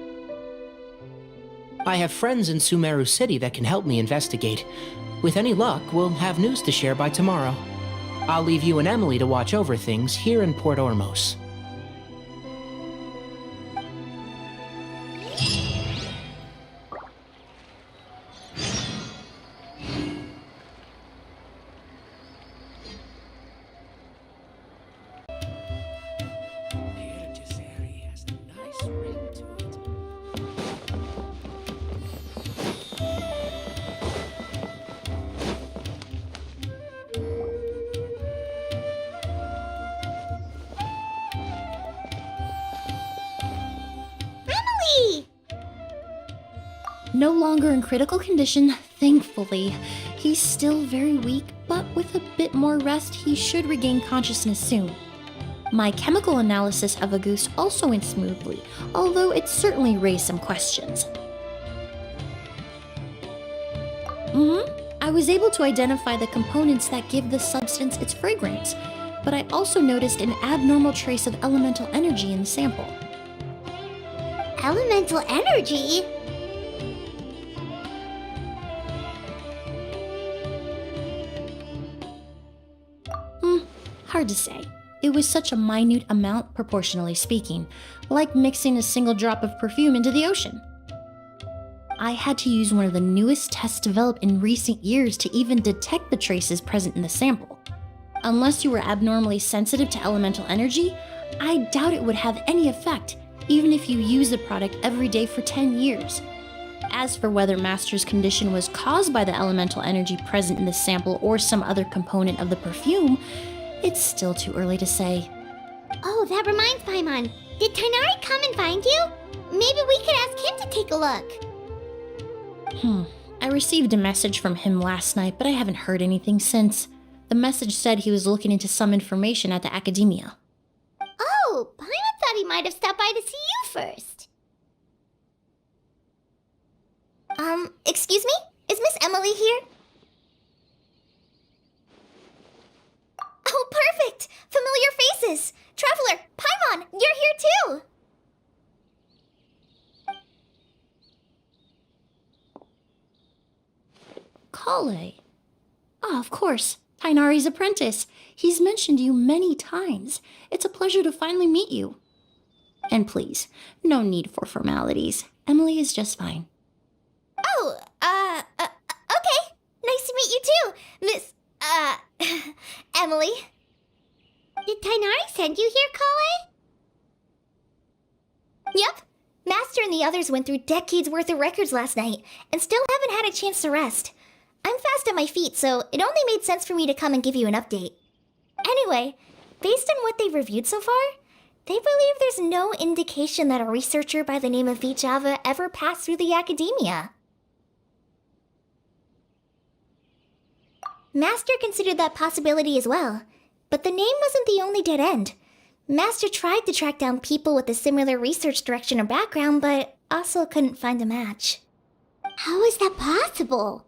Speaker 1: I have friends in Sumeru City that can help me investigate. With any luck, we'll have news to share by tomorrow. I'll leave you and Emilie to watch over things here in Port Ormos.
Speaker 3: Emilie!
Speaker 5: No longer in critical condition, thankfully. He's still very weak, but with a bit more rest, he should regain consciousness soon. My chemical analysis of Auguste also went smoothly, although it certainly raised some questions. I was able to identify the components that give the substance its fragrance, but I also noticed an abnormal trace of elemental energy in the sample.
Speaker 3: Elemental energy?
Speaker 5: Hard to say. It was such a minute amount, proportionally speaking, like mixing a single drop of perfume into the ocean. I had to use one of the newest tests developed in recent years to even detect the traces present in the sample. Unless you were abnormally sensitive to elemental energy, I doubt it would have any effect, even if you use the product every day for 10 years. As for whether Master's condition was caused by the elemental energy present in the sample or some other component of the perfume, It's still too early to say.
Speaker 3: Oh, that reminds Paimon. Did Tainari come and find you? Maybe we could ask him to take a look.
Speaker 5: I received a message from him last night, but I haven't heard anything since. The message said he was looking into some information at the academia.
Speaker 3: Oh, Paimon thought he might have stopped by to see you first. Excuse me? Is Miss Emilie here? Oh, perfect! Familiar faces! Traveler, Paimon, you're here too!
Speaker 5: Kale. Oh, of course. Tainari's apprentice. He's mentioned you many times. It's a pleasure to finally meet you. And please, no need for formalities. Emilie is just fine.
Speaker 3: Oh, okay. Nice to meet you too, Miss, Emilie. Did Tainari send you here, Kale? Yep. Master and the others went through decades worth of records last night, and still haven't had a chance to rest. I'm fast on my feet, so it only made sense for me to come and give you an update. Anyway, based on what they've reviewed so far, they believe there's no indication that a researcher by the name of Vichava ever passed through the academia. Master considered that possibility as well, but the name wasn't the only dead end. Master tried to track down people with a similar research direction or background, but also couldn't find a match. How is that possible?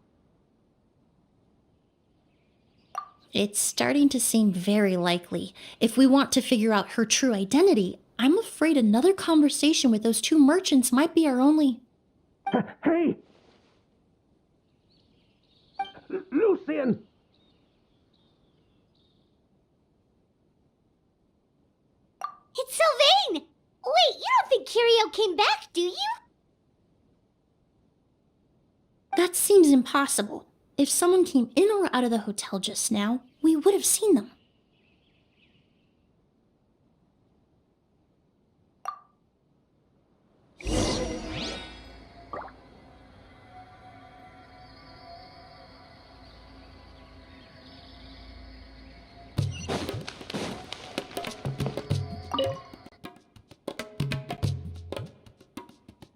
Speaker 5: It's starting to seem very likely. If we want to figure out her true identity, I'm afraid another conversation with those two merchants might be our only...
Speaker 6: Hey! Lucian!
Speaker 3: It's Sylvain! Wait, you don't think Kirio came back, do you?
Speaker 5: That seems impossible. If someone came in or out of the hotel just now, we would have seen them.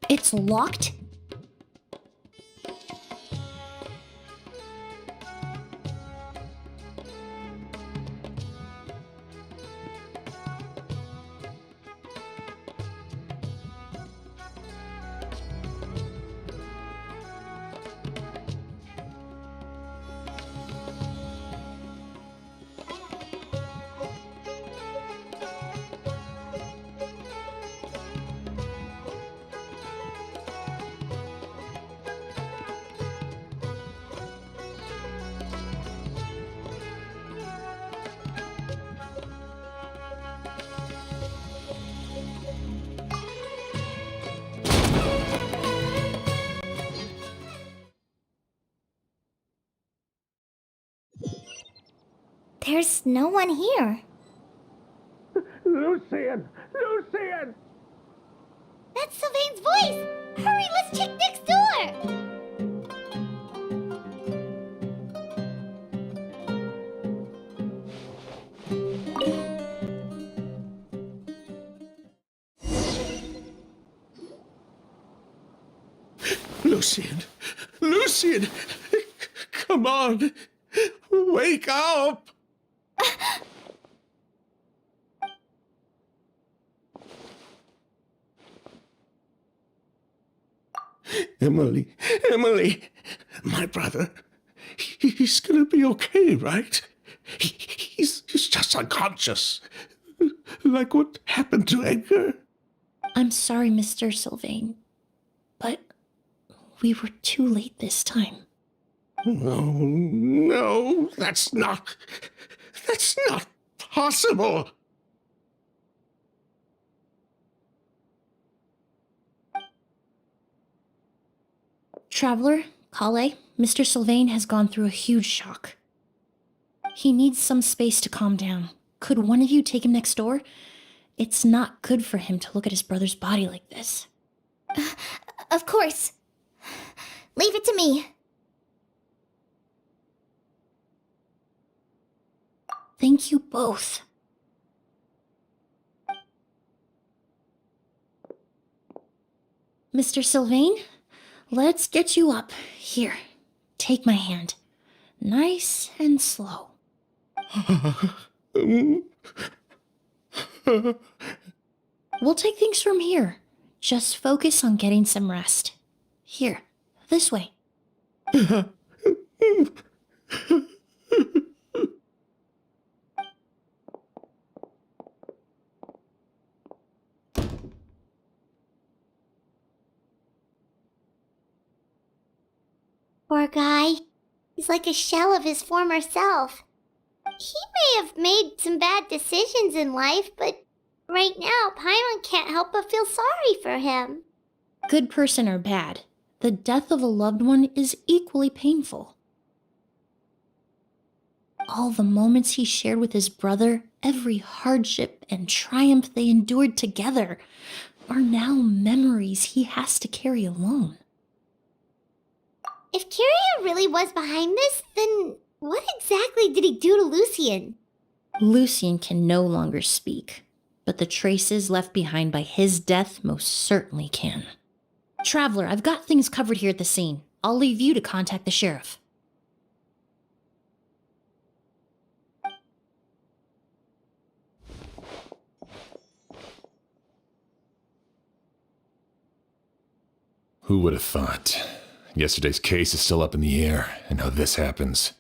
Speaker 5: It's locked?
Speaker 3: There's no one here.
Speaker 6: Lucian! Lucian!
Speaker 3: That's Sylvain's voice! Hurry, let's check next door!
Speaker 6: Lucian! Lucian! Come on! Wake up! Emilie, Emilie, my brother, he's gonna be okay, right? He's just unconscious. Like what happened to Edgar?
Speaker 5: I'm sorry, Mr. Sylvain, but we were too late this time.
Speaker 6: No, that's not possible.
Speaker 5: Traveler, Kale, Mr. Sylvain has gone through a huge shock. He needs some space to calm down. Could one of you take him next door? It's not good for him to look at his brother's body like this.
Speaker 3: Of course. Leave it to me.
Speaker 5: Thank you both. Mr. Sylvain, let's get you up. Here, take my hand. Nice and slow. We'll take things from here. Just focus on getting some rest. Here, this way.
Speaker 3: Poor guy. He's like a shell of his former self. He may have made some bad decisions in life, but right now, Paimon can't help but feel sorry for him.
Speaker 5: Good person or bad, the death of a loved one is equally painful. All the moments he shared with his brother, every hardship and triumph they endured together, are now memories he has to carry alone.
Speaker 3: If Kiria really was behind this, then what exactly did he do to Lucien?
Speaker 5: Lucien can no longer speak, but the traces left behind by his death most certainly can. Traveler, I've got things covered here at the scene. I'll leave you to contact the sheriff.
Speaker 2: Who would have thought? Yesterday's case is still up in the air, and now this happens.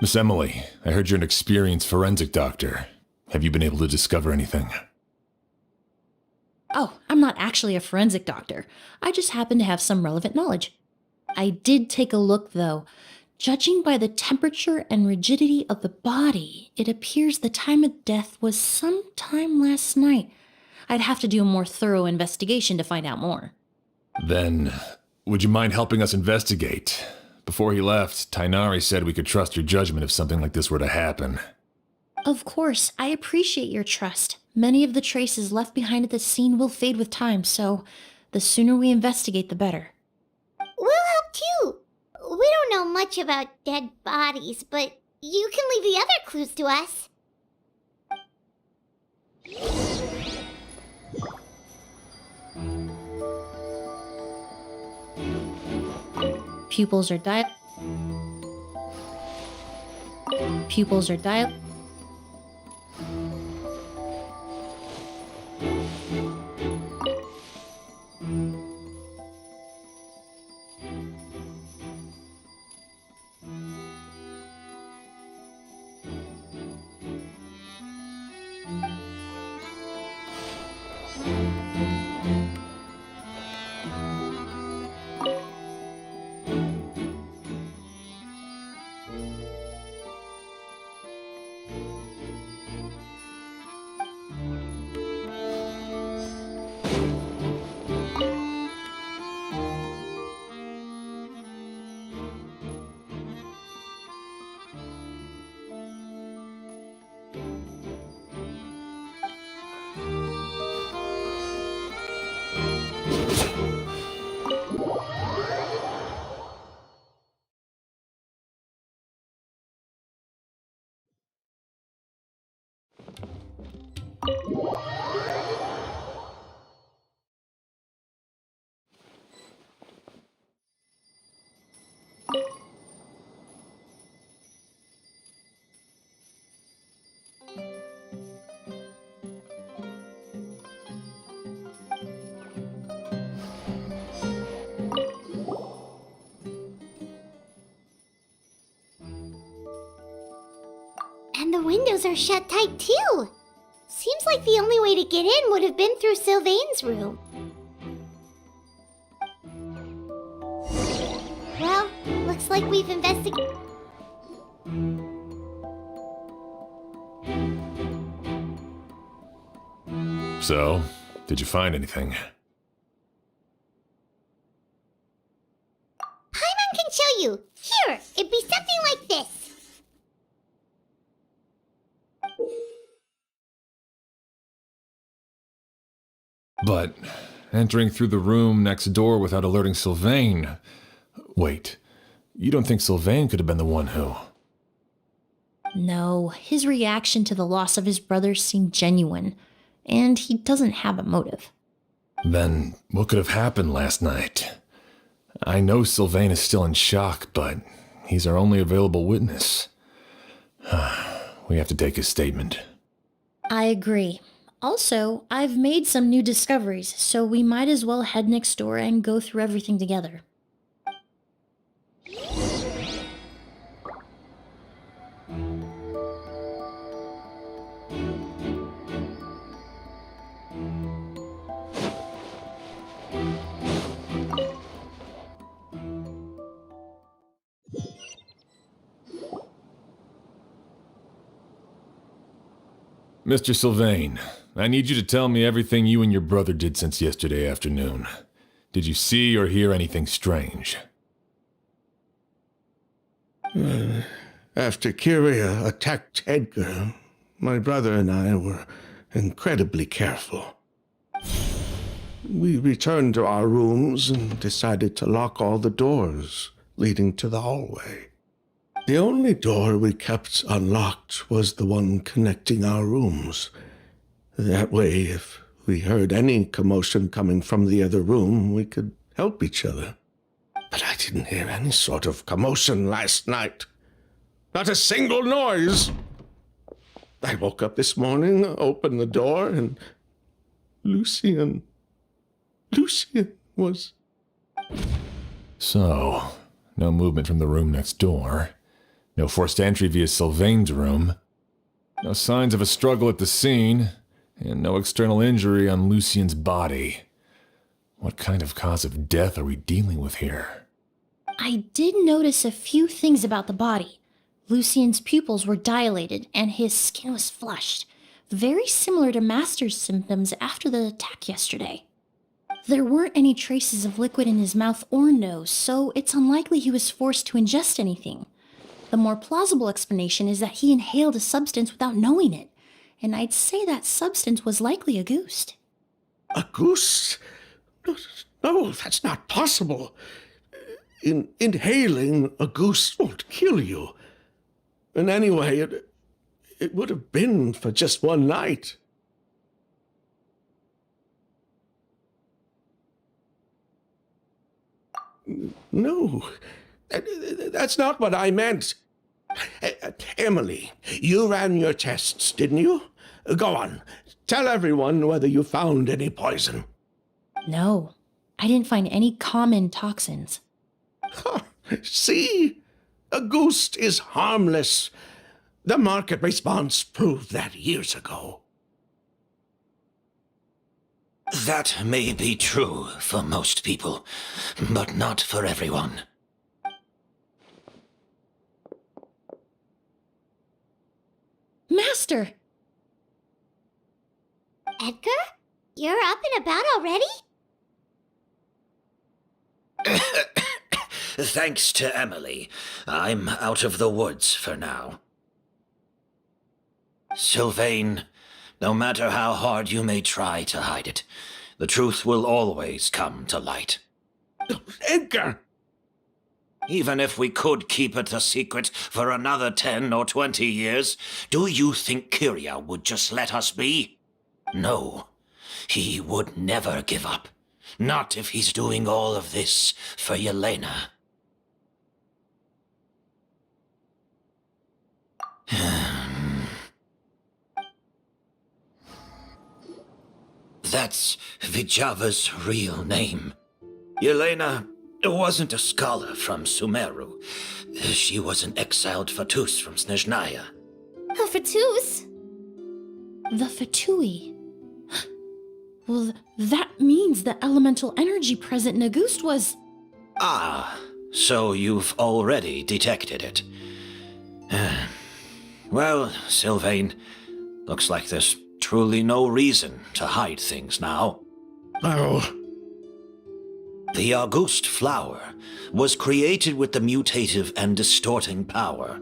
Speaker 2: Miss Emilie, I heard you're an experienced forensic doctor. Have you been able to discover anything?
Speaker 5: Oh, I'm not actually a forensic doctor. I just happen to have some relevant knowledge. I did take a look, though. Judging by the temperature and rigidity of the body, it appears the time of death was sometime last night. I'd have to do a more thorough investigation to find out more.
Speaker 2: Then, would you mind helping us investigate? Before he left, Tainari said we could trust your judgment if something like this were to happen.
Speaker 5: Of course, I appreciate your trust. Many of the traces left behind at the scene will fade with time, so the sooner we investigate, the better.
Speaker 3: We'll help too. We don't know much about dead bodies, but you can leave the other clues to us.
Speaker 5: Pupils are dilated.
Speaker 3: And the windows are shut tight too. Seems like the only way to get in would have been through Sylvain's room. Well, looks like we've investigated.
Speaker 2: So, did you find anything?
Speaker 3: Paimon can show you. Here, it'd be something like this.
Speaker 2: But entering through the room next door without alerting Sylvain... Wait, you don't think Sylvain could have been the one who...
Speaker 5: No, his reaction to the loss of his brother seemed genuine, and he doesn't have a motive.
Speaker 2: Then what could have happened last night? I know Sylvain is still in shock, but he's our only available witness. We have to take his statement.
Speaker 5: I agree. Also, I've made some new discoveries, so we might as well head next door and go through everything together.
Speaker 2: Mr. Sylvain, I need you to tell me everything you and your brother did since yesterday afternoon. Did you see or hear anything strange?
Speaker 6: After Kyria attacked Edgar, my brother and I were incredibly careful. We returned to our rooms and decided to lock all the doors leading to the hallway. The only door we kept unlocked was the one connecting our rooms. That way, if we heard any commotion coming from the other room, we could help each other. But I didn't hear any sort of commotion last night. Not a single noise. I woke up this morning, opened the door, and Lucien was...
Speaker 2: So, no movement from the room next door. No forced entry via Sylvain's room. No signs of a struggle at the scene. And no external injury on Lucien's body. What kind of cause of death are we dealing with here?
Speaker 5: I did notice a few things about the body. Lucien's pupils were dilated and his skin was flushed, very similar to Master's symptoms after the attack yesterday. There weren't any traces of liquid in his mouth or nose, so it's unlikely he was forced to ingest anything. The more plausible explanation is that he inhaled a substance without knowing it, and I'd say that substance was likely a ghost.
Speaker 6: A goose? No, that's not possible. Inhaling a goose won't kill you. And anyway, it would have been for just one night. No, that's not what I meant. Emilie, you ran your tests, didn't you? Go on. Tell everyone whether you found any poison.
Speaker 5: No, I didn't find any common toxins.
Speaker 6: Huh. See? A ghost is harmless. The market response proved that years ago.
Speaker 7: That may be true for most people, but not for everyone.
Speaker 5: Master!
Speaker 3: Edgar? You're up and about already?
Speaker 7: Thanks to Emilie, I'm out of the woods for now. Sylvain, no matter how hard you may try to hide it, the truth will always come to light.
Speaker 6: Edgar!
Speaker 7: Even if we could keep it a secret for another 10 or 20 years, do you think Kyria would just let us be? No, he would never give up. Not if he's doing all of this for Yelena. That's Vijava's real name. Yelena wasn't a scholar from Sumeru. She was an exiled Fatus from Snezhnaya.
Speaker 3: A Fatus?
Speaker 5: The Fatui. Well, that means the elemental energy present in Auguste was...
Speaker 7: Ah, so you've already detected it. Well, Sylvain, looks like there's truly no reason to hide things now.
Speaker 6: Oh,
Speaker 7: The Auguste flower was created with the mutative and distorting power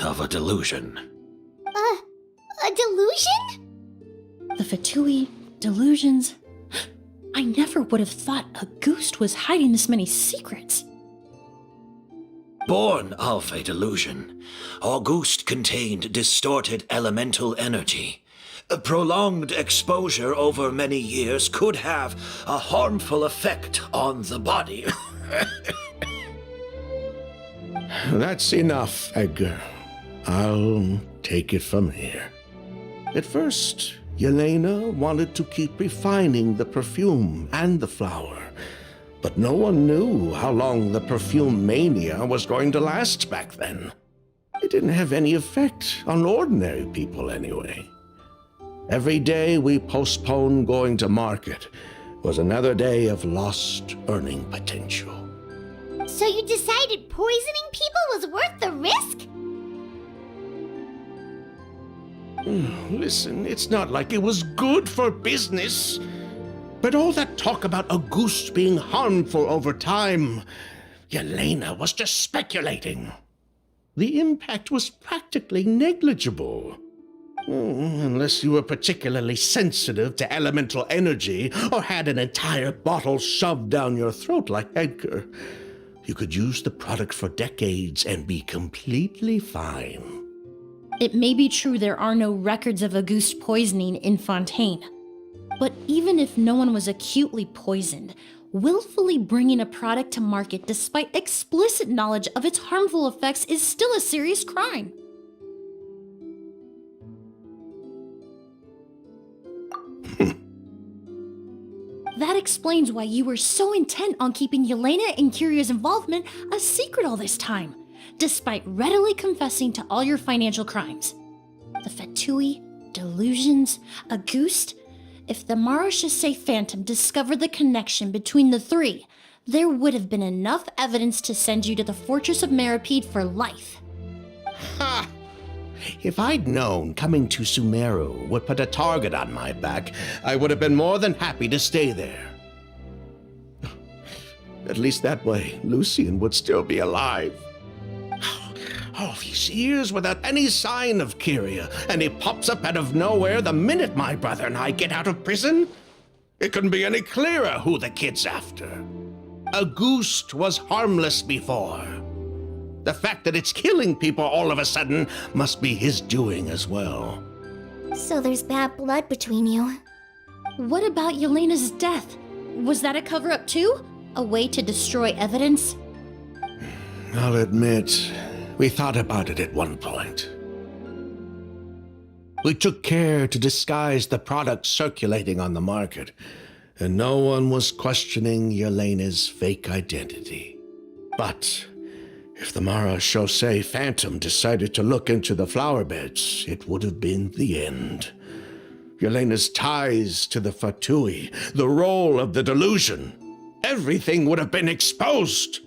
Speaker 7: of a delusion.
Speaker 3: A delusion?
Speaker 5: The Fatui, delusions... I never would have thought Auguste was hiding this many secrets.
Speaker 7: Born of a delusion, Auguste contained distorted elemental energy. A prolonged exposure over many years could have a harmful effect on the body.
Speaker 6: That's enough, Edgar. I'll take it from here. At first, Yelena wanted to keep refining the perfume and the flower, but no one knew how long the perfume mania was going to last back then. It didn't have any effect on ordinary people anyway. Every day we postponed going to market was another day of lost earning potential.
Speaker 3: So you decided poisoning people was worth the risk?
Speaker 6: Listen, it's not like it was good for business. But all that talk about Auguste being harmful over time, Yelena was just speculating. The impact was practically negligible. Unless you were particularly sensitive to elemental energy or had an entire bottle shoved down your throat like Edgar, you could use the product for decades and be completely fine.
Speaker 5: It may be true there are no records of Auguste poisoning in Fontaine. But even if no one was acutely poisoned, willfully bringing a product to market despite explicit knowledge of its harmful effects is still a serious crime. That explains why you were so intent on keeping Yelena and Kiria's involvement a secret all this time, despite readily confessing to all your financial crimes. The Fatui, delusions, Auguste. If the Marechaussee Phantom discovered the connection between the three, there would have been enough evidence to send you to the Fortress of Meripede for life.
Speaker 6: Ha! If I'd known coming to Sumeru would put a target on my back, I would have been more than happy to stay there. At least that way, Lucien would still be alive. All these years without any sign of Kyria, and he pops up out of nowhere the minute my brother and I get out of prison? It couldn't be any clearer who the kid's after. Auguste was harmless before. The fact that it's killing people all of a sudden must be his doing as well.
Speaker 3: So there's bad blood between you.
Speaker 5: What about Yelena's death? Was that a cover-up too? A way to destroy evidence?
Speaker 6: I'll admit, we thought about it at one point. We took care to disguise the product circulating on the market, and no one was questioning Yelena's fake identity. But if the Marechaussee Phantom decided to look into the flower beds, it would have been the end. Yelena's ties to the Fatui, the role of the delusion, everything would have been exposed.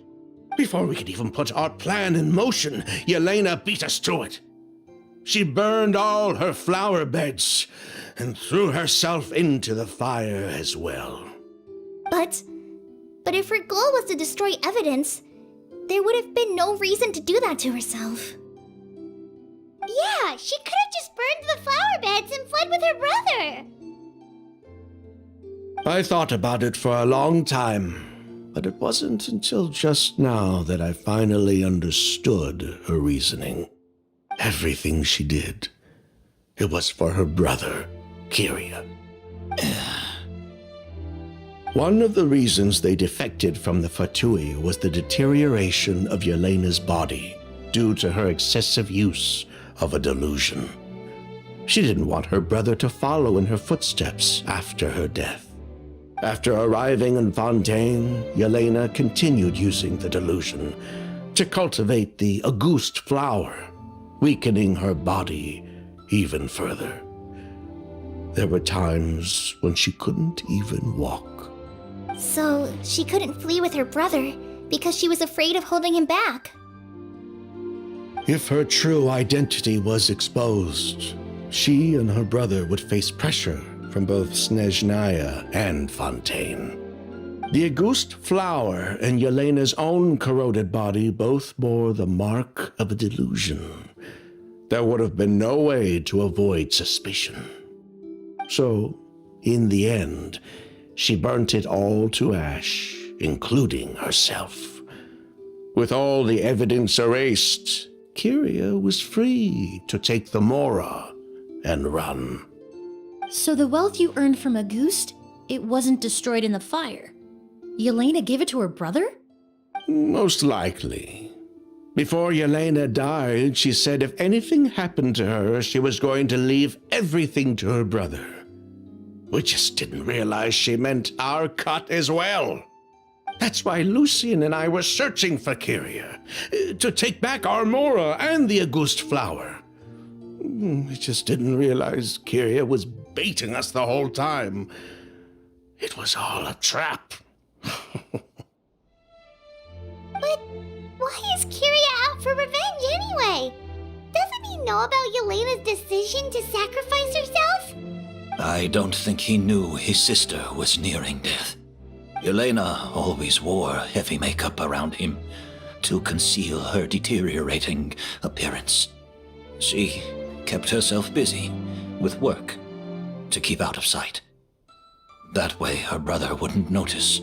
Speaker 6: Before we could even put our plan in motion, Yelena beat us to it. She burned all her flower beds and threw herself into the fire as well.
Speaker 3: But if her goal was to destroy evidence, there would have been no reason to do that to herself. Yeah, she could have just burned the flower beds and fled with her brother.
Speaker 6: I thought about it for a long time, but it wasn't until just now that I finally understood her reasoning. Everything she did, it was for her brother, Kyria. One of the reasons they defected from the Fatui was the deterioration of Yelena's body due to her excessive use of a delusion. She didn't want her brother to follow in her footsteps after her death. After arriving in Fontaine, Yelena continued using the delusion to cultivate the Auguste flower, weakening her body even further. There were times when she couldn't even walk.
Speaker 3: So she couldn't flee with her brother because she was afraid of holding him back.
Speaker 6: If her true identity was exposed, she and her brother would face pressure from both Snezhnaya and Fontaine. The Auguste flower and Yelena's own corroded body both bore the mark of a delusion. There would have been no way to avoid suspicion. So, in the end, she burnt it all to ash, including herself. With all the evidence erased, Kyria was free to take the Mora and run.
Speaker 5: So the wealth you earned from Auguste, it wasn't destroyed in the fire. Yelena gave it to her brother?
Speaker 6: Most likely. Before Yelena died, she said if anything happened to her, she was going to leave everything to her brother. We just didn't realize she meant our cut as well. That's why Lucien and I were searching for Kyria, to take back our Mora and the Auguste flower. We just didn't realize Kyria was baiting us the whole time. It was all a trap.
Speaker 3: But why is Kyria out for revenge anyway? Doesn't he know about Yelena's decision to sacrifice herself?
Speaker 7: I don't think he knew his sister was nearing death. Yelena always wore heavy makeup around him to conceal her deteriorating appearance. She kept herself busy with work to keep out of sight. That way her brother wouldn't notice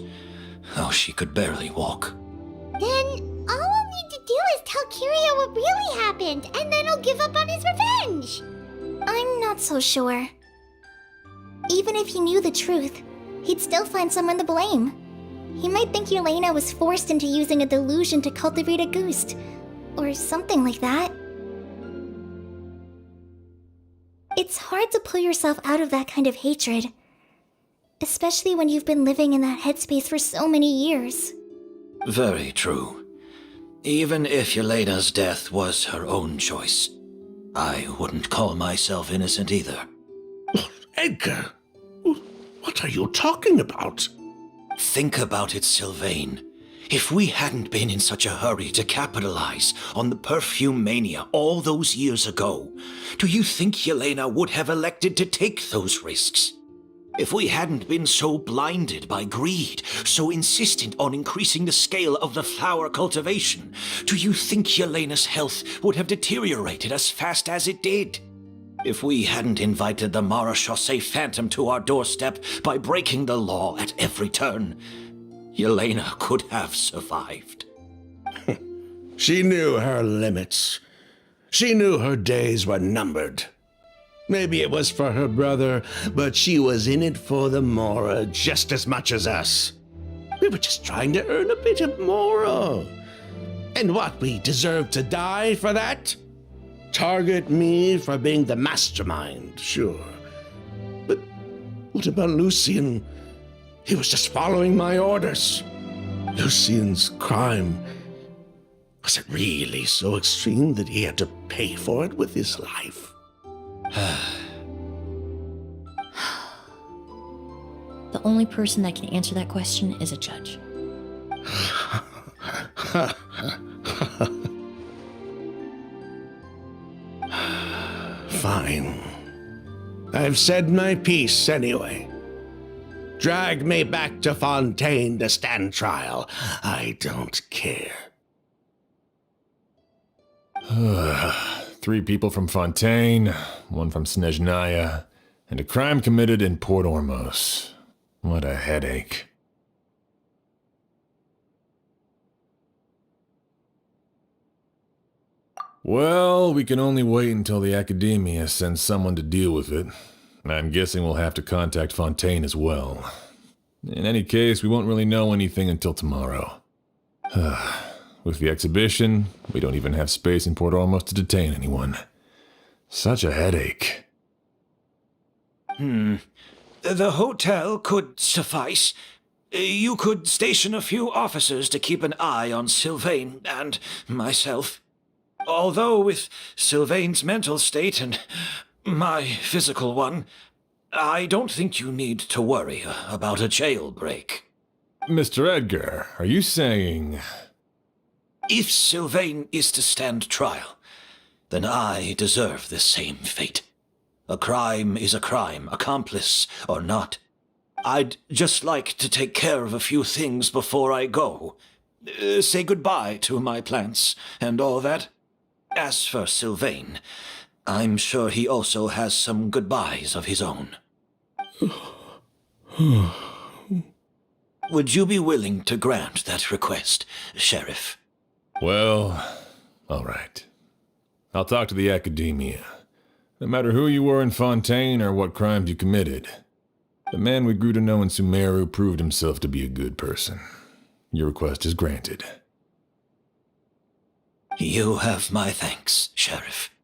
Speaker 7: how she could barely walk.
Speaker 3: Then all we'll need to do is tell Kyria what really happened, and then he'll give up on his revenge.
Speaker 9: I'm not so sure. Even if he knew the truth, he'd still find someone to blame. He might think Yelena was forced into using a delusion to cultivate Auguste, or something like that. It's hard to pull yourself out of that kind of hatred, especially when you've been living in that headspace for so many years.
Speaker 7: Very true. Even if Yelena's death was her own choice, I wouldn't call myself innocent either.
Speaker 6: Edgar, what are you talking about?
Speaker 7: Think about it, Sylvain. If we hadn't been in such a hurry to capitalize on the perfume mania all those years ago, do you think Yelena would have elected to take those risks? If we hadn't been so blinded by greed, so insistent on increasing the scale of the flower cultivation, do you think Yelena's health would have deteriorated as fast as it did? If we hadn't invited the Marechaussee Phantom to our doorstep by breaking the law at every turn, Yelena could have survived.
Speaker 6: She knew her limits. She knew her days were numbered. Maybe it was for her brother, but she was in it for the Mora just as much as us. We were just trying to earn a bit of Mora. And what, we deserve to die for that? Target me for being the mastermind, sure. But what about Lucien? He was just following my orders. Lucien's crime, was it really so extreme that he had to pay for it with his life?
Speaker 5: The only person that can answer that question is a judge.
Speaker 6: Fine. I've said my piece anyway. Drag me back to Fontaine to stand trial. I don't care.
Speaker 2: 3 people from Fontaine, 1 from Snezhnaya, and a crime committed in Port Ormos. What a headache. Well, we can only wait until the Academia sends someone to deal with it. I'm guessing we'll have to contact Fontaine as well. In any case, we won't really know anything until tomorrow. With the exhibition, we don't even have space in Port Ormos to detain anyone. Such a headache.
Speaker 7: The hotel could suffice. You could station a few officers to keep an eye on Sylvain and myself. Although with Sylvain's mental state and my physical one, I don't think you need to worry about a jailbreak.
Speaker 2: Mr. Edgar, are you saying...
Speaker 7: If Sylvain is to stand trial, then I deserve the same fate. A crime is a crime, accomplice or not. I'd just like to take care of a few things before I go. Say goodbye to my plants and all that. As for Sylvain, I'm sure he also has some goodbyes of his own. Would you be willing to grant that request, Sheriff?
Speaker 2: Well, all right. I'll talk to the Academia. No matter who you were in Fontaine or what crimes you committed, the man we grew to know in Sumeru proved himself to be a good person. Your request is granted.
Speaker 7: You have my thanks, Sheriff.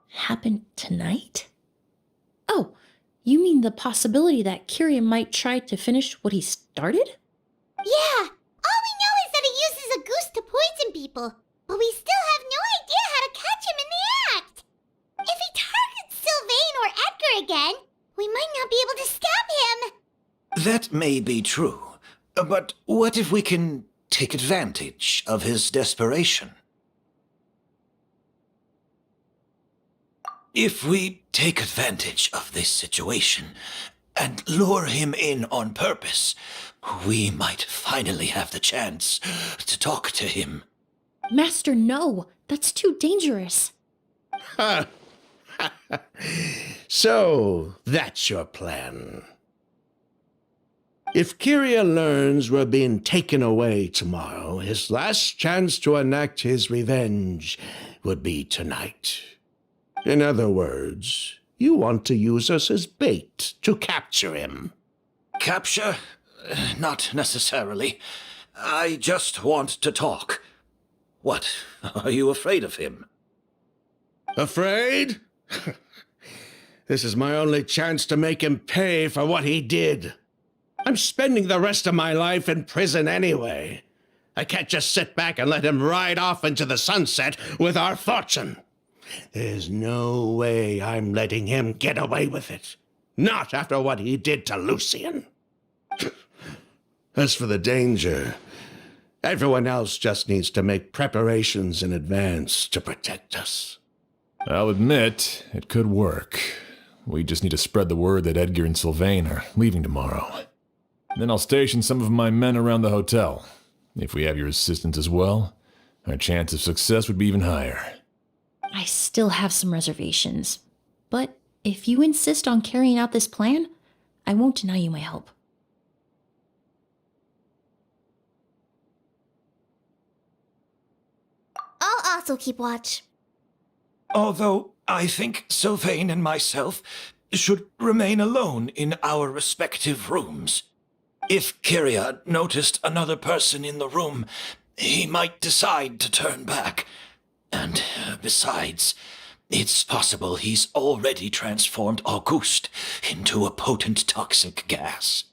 Speaker 5: Happen tonight? Oh, you mean the possibility that Kiria might try to finish what he started?
Speaker 3: Yeah, all we know is that he uses a goose to poison people, but we still have no idea how to catch him in the act. If he targets Sylvain or Edgar again, we might not be able to stop him.
Speaker 7: That may be true, but what if we can take advantage of his desperation? If we take advantage of this situation and lure him in on purpose, we might finally have the chance to talk to him.
Speaker 5: Master, no. That's too dangerous.
Speaker 6: So, that's your plan. If Kiria learns we're being taken away tomorrow, his last chance to enact his revenge would be tonight. In other words, you want to use us as bait to capture him.
Speaker 7: Capture? Not necessarily. I just want to talk. What? Are you afraid of him?
Speaker 6: Afraid? This is my only chance to make him pay for what he did. I'm spending the rest of my life in prison anyway. I can't just sit back and let him ride off into the sunset with our fortune. There's no way I'm letting him get away with it. Not after what he did to Lucian. As for the danger, everyone else just needs to make preparations in advance to protect us.
Speaker 2: I'll admit, it could work. We just need to spread the word that Edgar and Sylvain are leaving tomorrow. Then I'll station some of my men around the hotel. If we have your assistance as well, our chance of success would be even higher.
Speaker 5: I still have some reservations. But if you insist on carrying out this plan, I won't deny you my help.
Speaker 9: I'll also keep watch.
Speaker 7: Although I think Sylvain and myself should remain alone in our respective rooms. If Kiria noticed another person in the room, he might decide to turn back. And besides, it's possible he's already transformed Auguste into a potent toxic gas.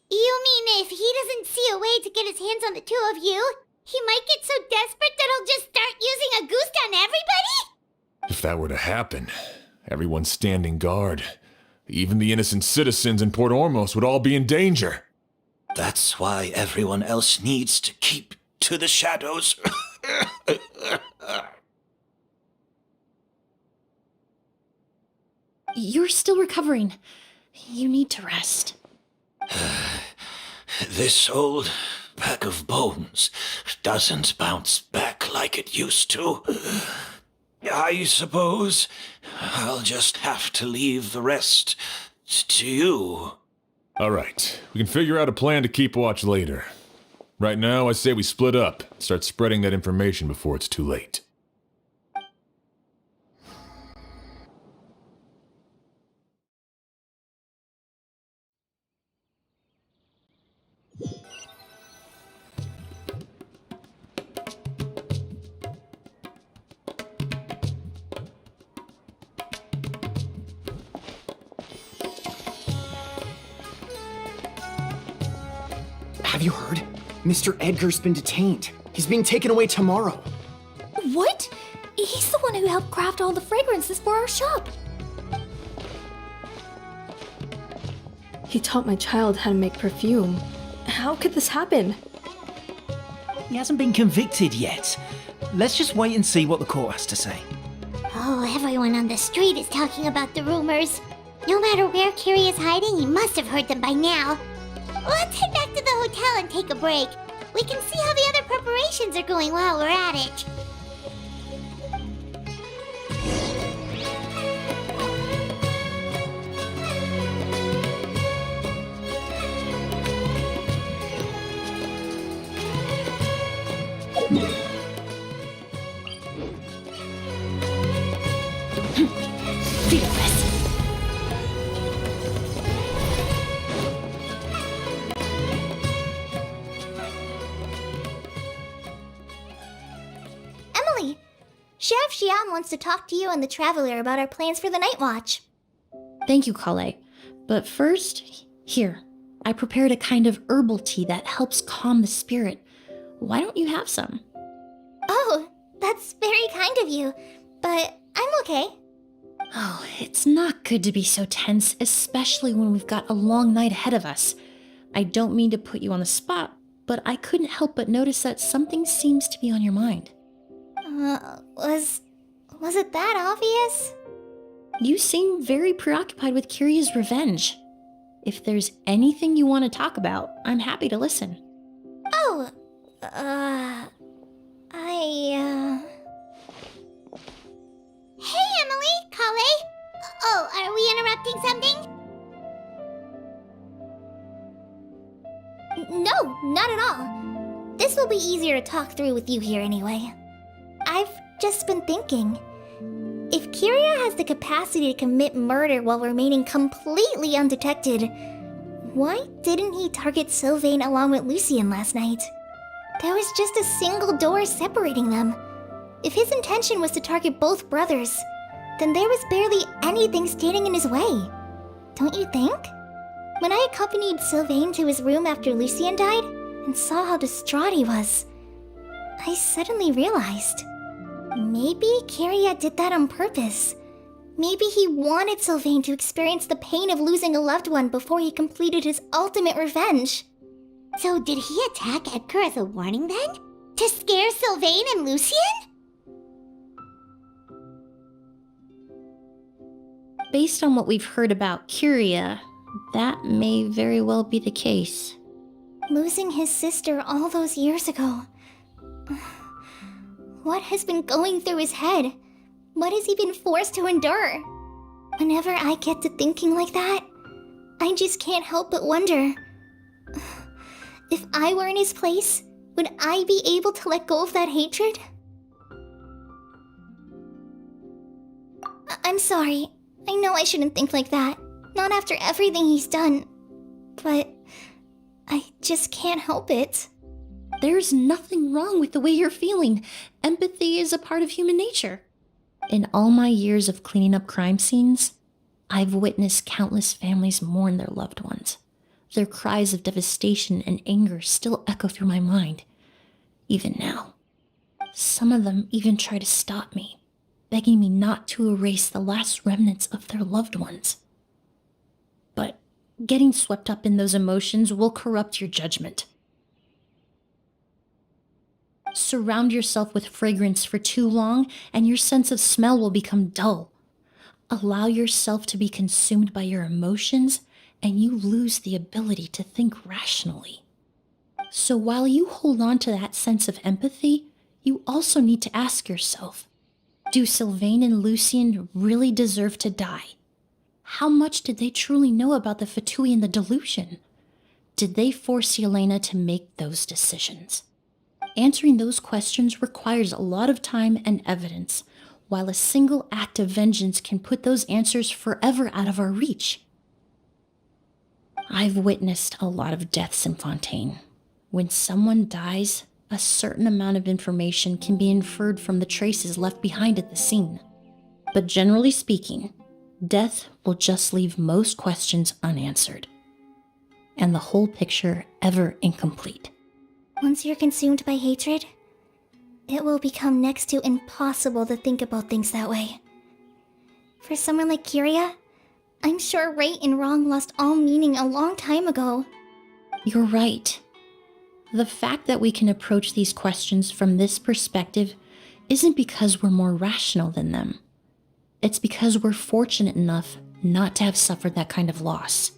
Speaker 3: You mean if he doesn't see a way to get his hands on the two of you, he might get so desperate that he'll just start using Auguste on everybody?
Speaker 2: If that were to happen, everyone standing guard, even the innocent citizens in Port Ormos would all be in danger.
Speaker 7: That's why everyone else needs to keep to the shadows.
Speaker 5: You're still recovering. You need to rest.
Speaker 7: This old pack of bones doesn't bounce back like it used to. I suppose I'll just have to leave the rest to you.
Speaker 2: All right, we can figure out a plan to keep watch later. Right now, I say we split up, start spreading that information before it's too late.
Speaker 10: Have you heard? Mr. Edgar's been detained. He's being taken away tomorrow.
Speaker 9: What? He's the one who helped craft all the fragrances for our shop.
Speaker 11: He taught my child how to make perfume. How could this happen?
Speaker 12: He hasn't been convicted yet. Let's just wait and see what the court has to say.
Speaker 3: Oh, everyone on the street is talking about the rumors. No matter where Kiria is hiding, he must have heard them by now. Let's head back to the hotel and take a break. We can see how the other preparations are going while we're at it.
Speaker 9: wants to talk to you and the Traveler about our plans for the Night Watch.
Speaker 5: Thank you, Kale. But first, here, I prepared a kind of herbal tea that helps calm the spirit. Why don't you have some?
Speaker 9: Oh, that's very kind of you, but I'm okay.
Speaker 5: Oh, it's not good to be so tense, especially when we've got a long night ahead of us. I don't mean to put you on the spot, but I couldn't help but notice that something seems to be on your mind.
Speaker 9: Was it that obvious?
Speaker 5: You seem very preoccupied with Kiria's revenge. If there's anything you want to talk about, I'm happy to listen.
Speaker 9: Oh, Hey, Emily, Kale. Oh, are we interrupting something? No, not at all. This will be easier to talk through with you here anyway. I've just been thinking. If Kiria has the capacity to commit murder while remaining completely undetected, why didn't he target Sylvain along with Lucien last night? There was just a single door separating them. If his intention was to target both brothers, then there was barely anything standing in his way. Don't you think? When I accompanied Sylvain to his room after Lucien died and saw how distraught he was, I suddenly realized maybe Kiria did that on purpose. Maybe he wanted Sylvain to experience the pain of losing a loved one before he completed his ultimate revenge.
Speaker 3: So did he attack Edgar as a warning then? To scare Sylvain and Lucien?
Speaker 5: Based on what we've heard about Kiria, that may very well be the case.
Speaker 9: Losing his sister all those years ago. What has been going through his head? What has he been forced to endure? Whenever I get to thinking like that, I just can't help but wonder. If I were in his place, would I be able to let go of that hatred? I'm sorry. I know I shouldn't think like that. Not after everything he's done. But I just can't help it.
Speaker 5: There's nothing wrong with the way you're feeling. Empathy is a part of human nature. In all my years of cleaning up crime scenes, I've witnessed countless families mourn their loved ones. Their cries of devastation and anger still echo through my mind, even now. Some of them even try to stop me, begging me not to erase the last remnants of their loved ones. But getting swept up in those emotions will corrupt your judgment. Surround yourself with fragrance for too long, and your sense of smell will become dull. Allow yourself to be consumed by your emotions, and you lose the ability to think rationally. So while you hold on to that sense of empathy, you also need to ask yourself, do Sylvain and Lucien really deserve to die? How much did they truly know about the Fatui and the delusion? Did they force Yelena to make those decisions? Answering those questions requires a lot of time and evidence, while a single act of vengeance can put those answers forever out of our reach. I've witnessed a lot of deaths in Fontaine. When someone dies, a certain amount of information can be inferred from the traces left behind at the scene. But generally speaking, death will just leave most questions unanswered, and the whole picture ever incomplete.
Speaker 9: Once you're consumed by hatred, it will become next to impossible to think about things that way. For someone like Kiria, I'm sure right and wrong lost all meaning a long time ago.
Speaker 5: You're right. The fact that we can approach these questions from this perspective isn't because we're more rational than them. It's because we're fortunate enough not to have suffered that kind of loss.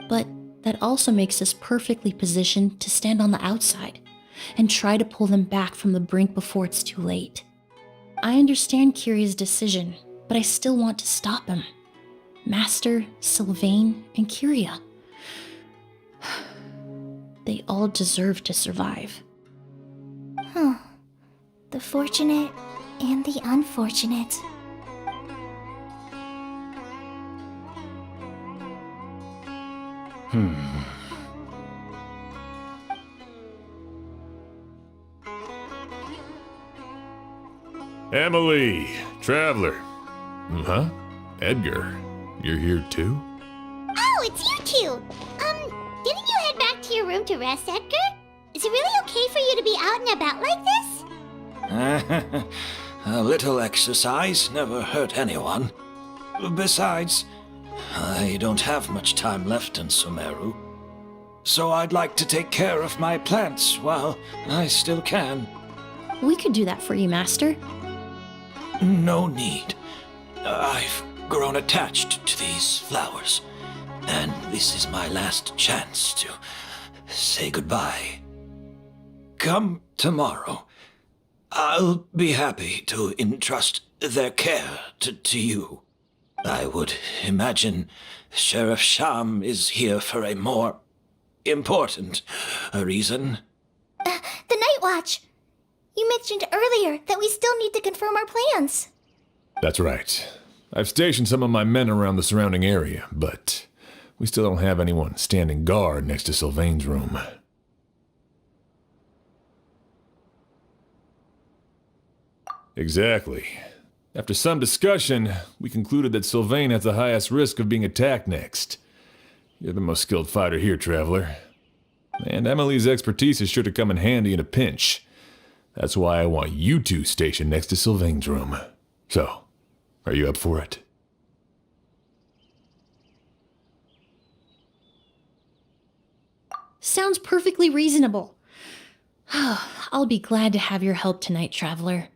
Speaker 5: But that also makes us perfectly positioned to stand on the outside and try to pull them back from the brink before it's too late. I understand Kiria's decision, but I still want to stop him. Master, Sylvain, and Kiria. They all deserve to survive.
Speaker 9: The fortunate and the unfortunate.
Speaker 2: Emilie, Traveler. Huh? Edgar, you're here too?
Speaker 3: Oh, it's you two! Didn't you head back to your room to rest, Edgar? Is it really okay for you to be out and about like this?
Speaker 7: A little exercise never hurt anyone. Besides, I don't have much time left in Sumeru. So I'd like to take care of my plants while I still can.
Speaker 5: We could do that for you, Master.
Speaker 7: No need. I've grown attached to these flowers, and this is my last chance to say goodbye. Come tomorrow. I'll be happy to entrust their care to you. I would imagine Sheriff Sham is here for a more important reason.
Speaker 9: The Night Watch! You mentioned earlier that we still need to confirm our plans.
Speaker 2: That's right. I've stationed some of my men around the surrounding area, but we still don't have anyone standing guard next to Sylvain's room. Exactly. After some discussion, we concluded that Sylvain has the highest risk of being attacked next. You're the most skilled fighter here, Traveler. And Emilie's expertise is sure to come in handy in a pinch. That's why I want you two stationed next to Sylvain's room. So, are you up for it?
Speaker 5: Sounds perfectly reasonable. I'll be glad to have your help tonight, Traveler.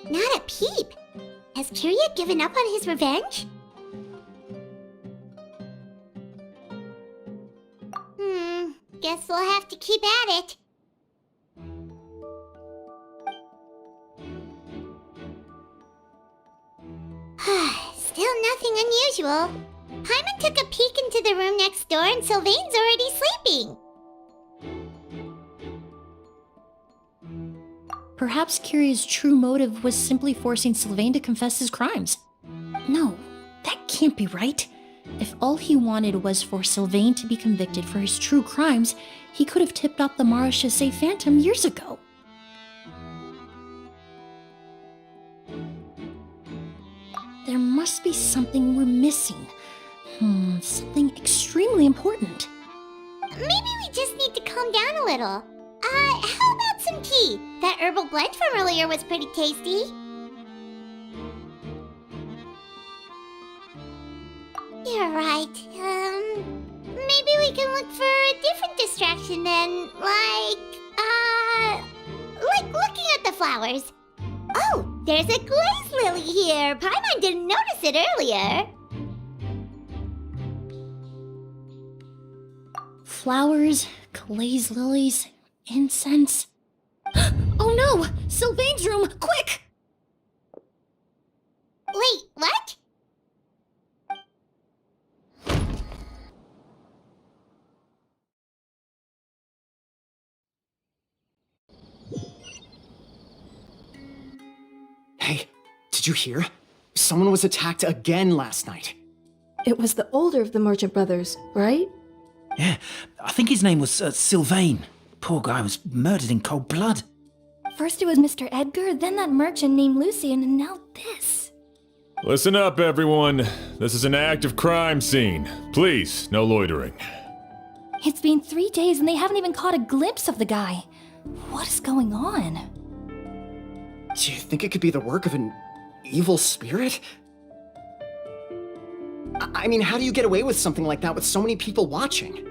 Speaker 3: Not a peep. Has Kirya given up on his revenge? Guess we'll have to keep at it. Still nothing unusual. Paimon took a peek into the room next door and Sylvain's already sleeping.
Speaker 5: Perhaps Kirya's true motive was simply forcing Sylvain to confess his crimes. No, that can't be right. If all he wanted was for Sylvain to be convicted for his true crimes, he could have tipped off the Marechaussee Phantom years ago. There must be something we're missing. Something extremely important.
Speaker 3: Maybe we just need to calm down a little. How about some tea? That herbal blend from earlier was pretty tasty. You're right. Maybe we can look for a different distraction then, like looking at the flowers. Oh, there's a glaze lily here. Paimon didn't notice it earlier.
Speaker 5: Flowers, glaze lilies, incense. Oh no! Sylvain's room! Quick!
Speaker 3: Wait, what?
Speaker 10: Hey, did you hear? Someone was attacked again last night.
Speaker 11: It was the older of the merchant brothers, right?
Speaker 12: Yeah, I think his name was Sylvain. Poor guy was murdered in cold blood.
Speaker 9: First it was Mr. Edgar, then that merchant named Lucian, and now this.
Speaker 2: Listen up, everyone. This is an active crime scene. Please, no loitering.
Speaker 9: It's been 3 days and they haven't even caught a glimpse of the guy. What is going on?
Speaker 10: Do you think it could be the work of an evil spirit? I mean, how do you get away with something like that with so many people watching?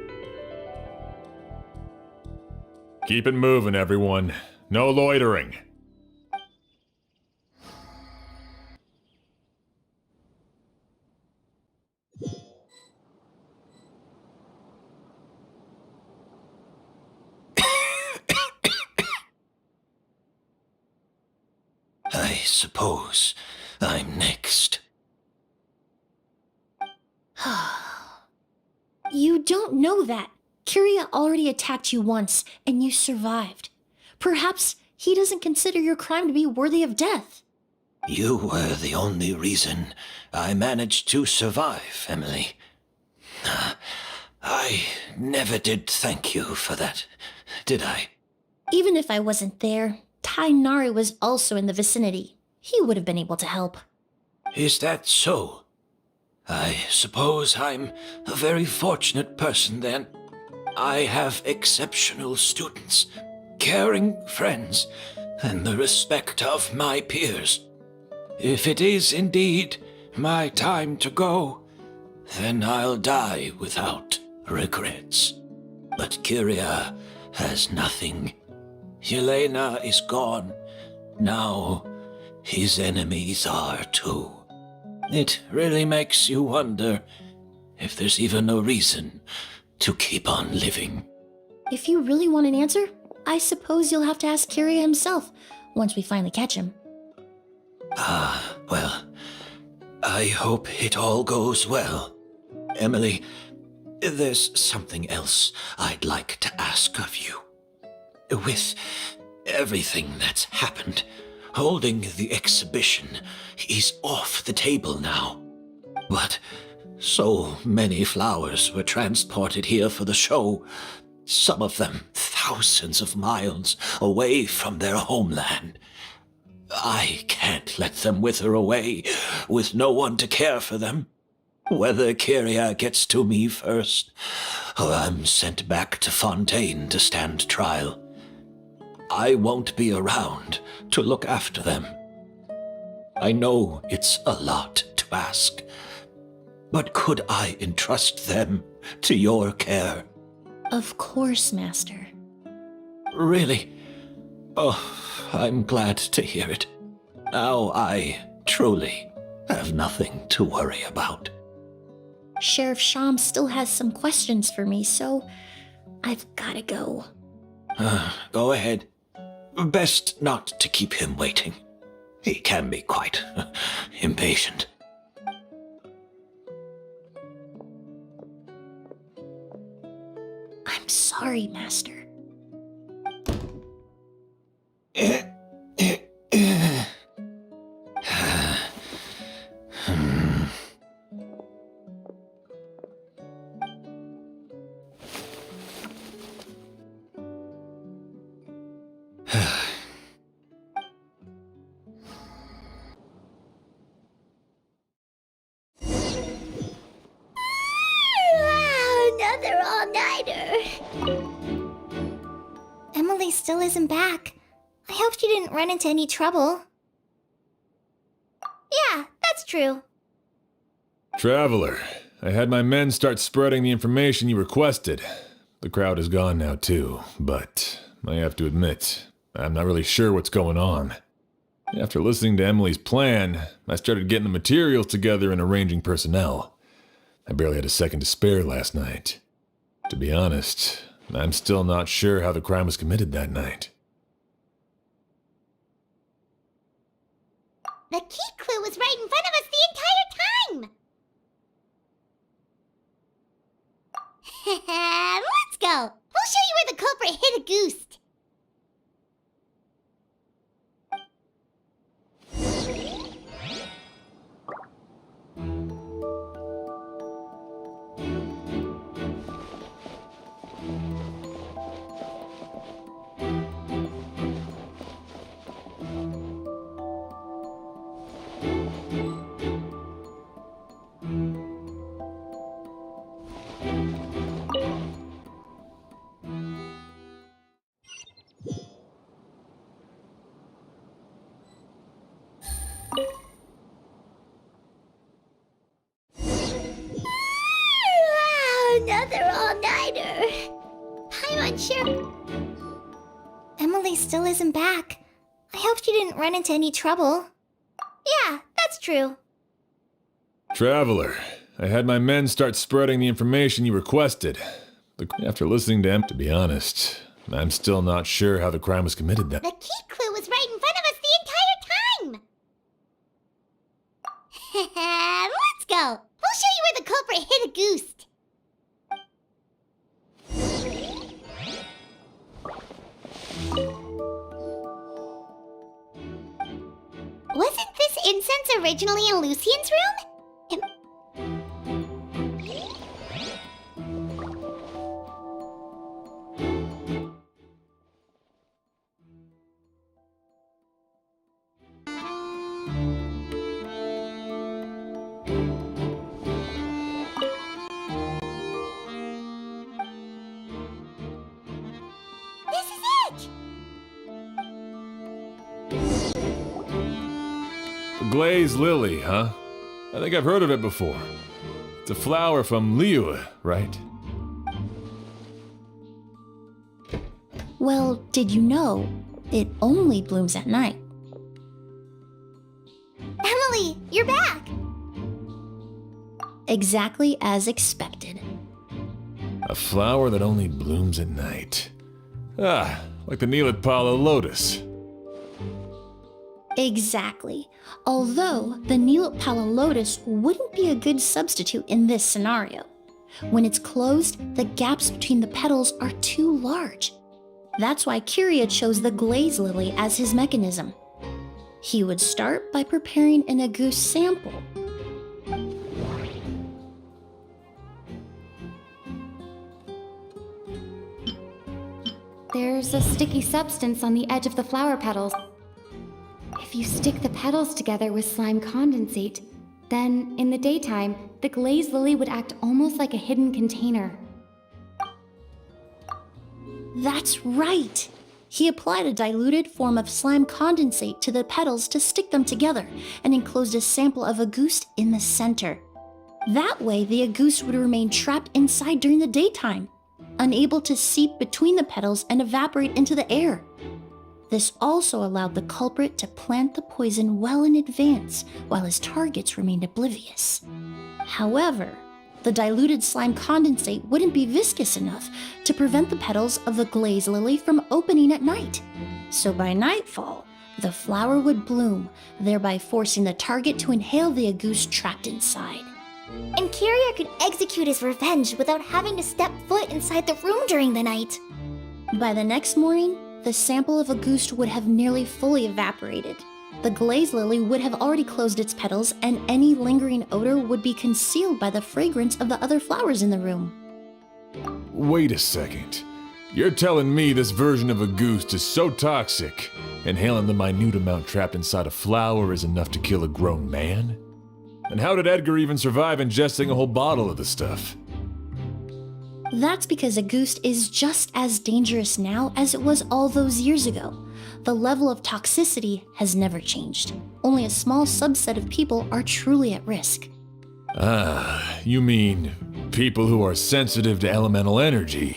Speaker 2: Keep it moving, everyone. No loitering.
Speaker 7: I suppose I'm next.
Speaker 5: You don't know that. Kiria already attacked you once, and you survived. Perhaps he doesn't consider your crime to be worthy of death.
Speaker 7: You were the only reason I managed to survive, Emilie. I never did thank you for that, did I?
Speaker 5: Even if I wasn't there, Tainari was also in the vicinity. He would have been able to help.
Speaker 7: Is that so? I suppose I'm a very fortunate person then. I have exceptional students, caring friends, and the respect of my peers. If it is indeed my time to go, then I'll die without regrets. But Kiria has nothing. Yelena is gone. Now his enemies are too. It really makes you wonder if there's even a reason to keep on living.
Speaker 5: If you really want an answer, I suppose you'll have to ask Kiria himself once we finally catch him.
Speaker 7: Well, I hope it all goes well. Emilie, there's something else I'd like to ask of you. With everything that's happened, holding the exhibition is off the table now. But so many flowers were transported here for the show, some of them thousands of miles away from their homeland. I can't let them wither away with no one to care for them. Whether Kiria gets to me first, or I'm sent back to Fontaine to stand trial, I won't be around to look after them. I know it's a lot to ask, but could I entrust them to your care?
Speaker 5: Of course, Master.
Speaker 7: Really? Oh, I'm glad to hear it. Now I truly have nothing to worry about.
Speaker 5: Sheriff Sham still has some questions for me, so I've gotta go.
Speaker 7: Go ahead. Best not to keep him waiting. He can be quite impatient.
Speaker 5: I'm sorry, Master.
Speaker 3: Another all-nighter.
Speaker 9: Emilie still isn't back. I hope she didn't run into any trouble.
Speaker 3: Yeah, that's true.
Speaker 2: Traveler, I had my men start spreading the information you requested. The crowd is gone now too, but I have to admit, I'm not really sure what's going on. After listening to Emily's plan, I started getting the materials together and arranging personnel. I barely had a second to spare last night. To be honest, I'm still not sure how the crime was committed that night.
Speaker 3: The key clue was right in front of us the entire time! Let's go! We'll show you where the culprit hid a goose. Another all-nighter. I'm unsure.
Speaker 9: Emilie still isn't back. I hope she didn't run into any trouble.
Speaker 3: Yeah, that's true.
Speaker 2: Traveler, I had my men start spreading the information you requested. After listening to to be honest, I'm still not sure how the crime was committed that.
Speaker 3: The key clue was right in front of us the entire time! Let's go! We'll show you where the culprit hit a goose. Wasn't this incense originally in Lucien's room? This is it!
Speaker 2: The glazed lily, huh? I think I've heard of it before. It's a flower from Liyue, right?
Speaker 5: Well, did you know it only blooms at night?
Speaker 3: Emily, you're back!
Speaker 5: Exactly as expected.
Speaker 2: A flower that only blooms at night. Ah, like the Neelitpala lotus.
Speaker 5: Exactly. Although the Neelitpala lotus wouldn't be a good substitute in this scenario. When it's closed, the gaps between the petals are too large. That's why Kyria chose the glaze lily as his mechanism. He would start by preparing an agouti sample.
Speaker 13: There's a sticky substance on the edge of the flower petals. If you stick the petals together with slime condensate, then in the daytime, the glaze lily would act almost like a hidden container.
Speaker 5: That's right! He applied a diluted form of slime condensate to the petals to stick them together and enclosed a sample of agouti in the center. That way, the agouti would remain trapped inside during the daytime, unable to seep between the petals and evaporate into the air. This also allowed the culprit to plant the poison well in advance while his targets remained oblivious. However, the diluted slime condensate wouldn't be viscous enough to prevent the petals of the glaze lily from opening at night. So by nightfall, the flower would bloom, thereby forcing the target to inhale the agouti trapped inside.
Speaker 9: And Kyria could execute his revenge without having to step foot inside the room during the night.
Speaker 5: By the next morning, the sample of agouti would have nearly fully evaporated. The glaze lily would have already closed its petals, and any lingering odor would be concealed by the fragrance of the other flowers in the room.
Speaker 2: Wait a second. You're telling me this version of agouti is so toxic, inhaling the minute amount trapped inside a flower is enough to kill a grown man? And how did Edgar even survive ingesting a whole bottle of the stuff?
Speaker 5: That's because agouti is just as dangerous now as it was all those years ago. The level of toxicity has never changed. Only a small subset of people are truly at risk.
Speaker 2: Ah, you mean people who are sensitive to elemental energy.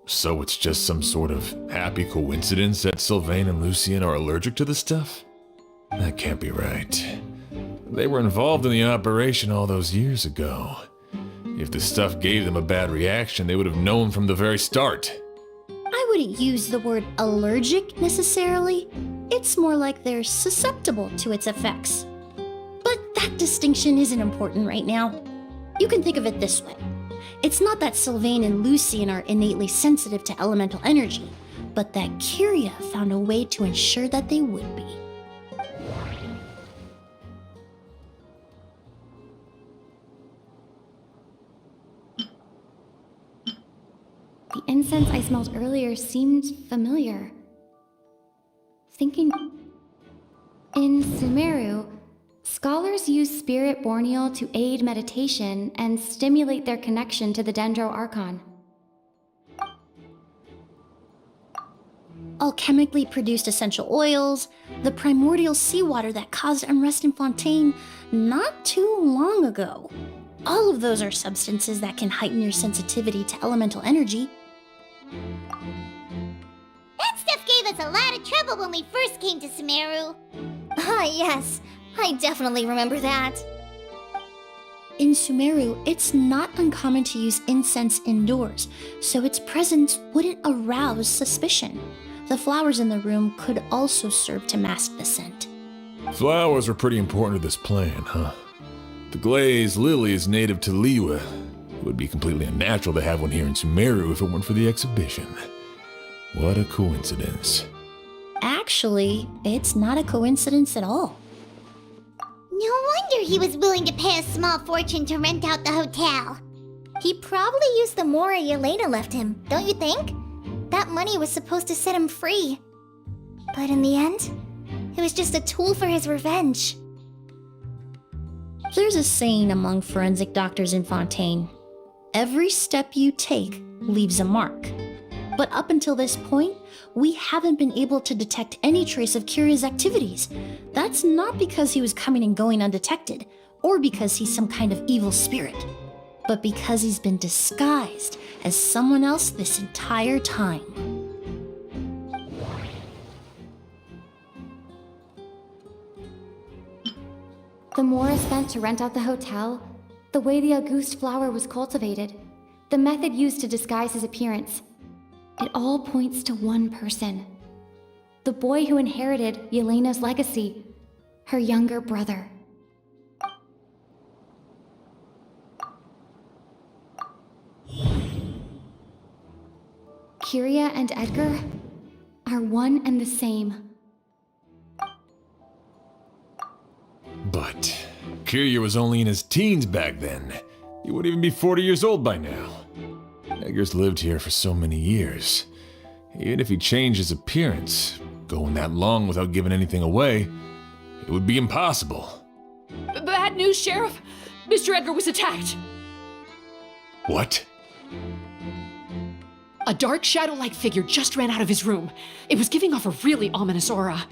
Speaker 2: So it's just some sort of happy coincidence that Sylvain and Lucien are allergic to the stuff? That can't be right. They were involved in the operation all those years ago. If the stuff gave them a bad reaction, they would have known from the very start.
Speaker 5: I wouldn't use the word allergic necessarily. It's more like they're susceptible to its effects. But that distinction isn't important right now. You can think of it this way. It's not that Sylvain and Lucien are innately sensitive to elemental energy, but that Kyria found a way to ensure that they would be.
Speaker 13: The incense I smelled earlier seemed familiar. Thinking... In Sumeru, scholars use spirit borneal to aid meditation and stimulate their connection to the Dendro Archon.
Speaker 5: Alchemically produced essential oils, the primordial seawater that caused unrest in Fontaine not too long ago. All of those are substances that can heighten your sensitivity to elemental energy.
Speaker 3: That stuff gave us a lot of trouble when we first came to Sumeru.
Speaker 9: Ah, yes. I definitely remember that.
Speaker 5: In Sumeru, it's not uncommon to use incense indoors, so its presence wouldn't arouse suspicion. The flowers in the room could also serve to mask the scent.
Speaker 2: Flowers are pretty important to this plan, huh? The glazed lily is native to Liwa. It would be completely unnatural to have one here in Sumeru if it weren't for the exhibition. What a coincidence.
Speaker 5: Actually, it's not a coincidence at all.
Speaker 3: No wonder he was willing to pay a small fortune to rent out the hotel.
Speaker 9: He probably used the mora Yelena left him, don't you think? That money was supposed to set him free. But in the end, it was just a tool for his revenge.
Speaker 5: There's a saying among forensic doctors in Fontaine. Every step you take leaves a mark. But up until this point, we haven't been able to detect any trace of Kiria's activities. That's not because he was coming and going undetected, or because he's some kind of evil spirit, but because he's been disguised as someone else this entire time.
Speaker 13: The mora spent to rent out the hotel, the way the Auguste flower was cultivated, the method used to disguise his appearance. It all points to one person. The boy who inherited Yelena's legacy, her younger brother. Kiria and Edgar are one and the same.
Speaker 2: But Kiria was only in his teens back then. He wouldn't even be 40 years old by now. Edgar's lived here for so many years. Even if he changed his appearance, going that long without giving anything away, it would be impossible.
Speaker 14: Bad news, Sheriff! Mr. Edgar was attacked!
Speaker 2: What?
Speaker 14: A dark shadow-like figure just ran out of his room. It was giving off a really ominous aura.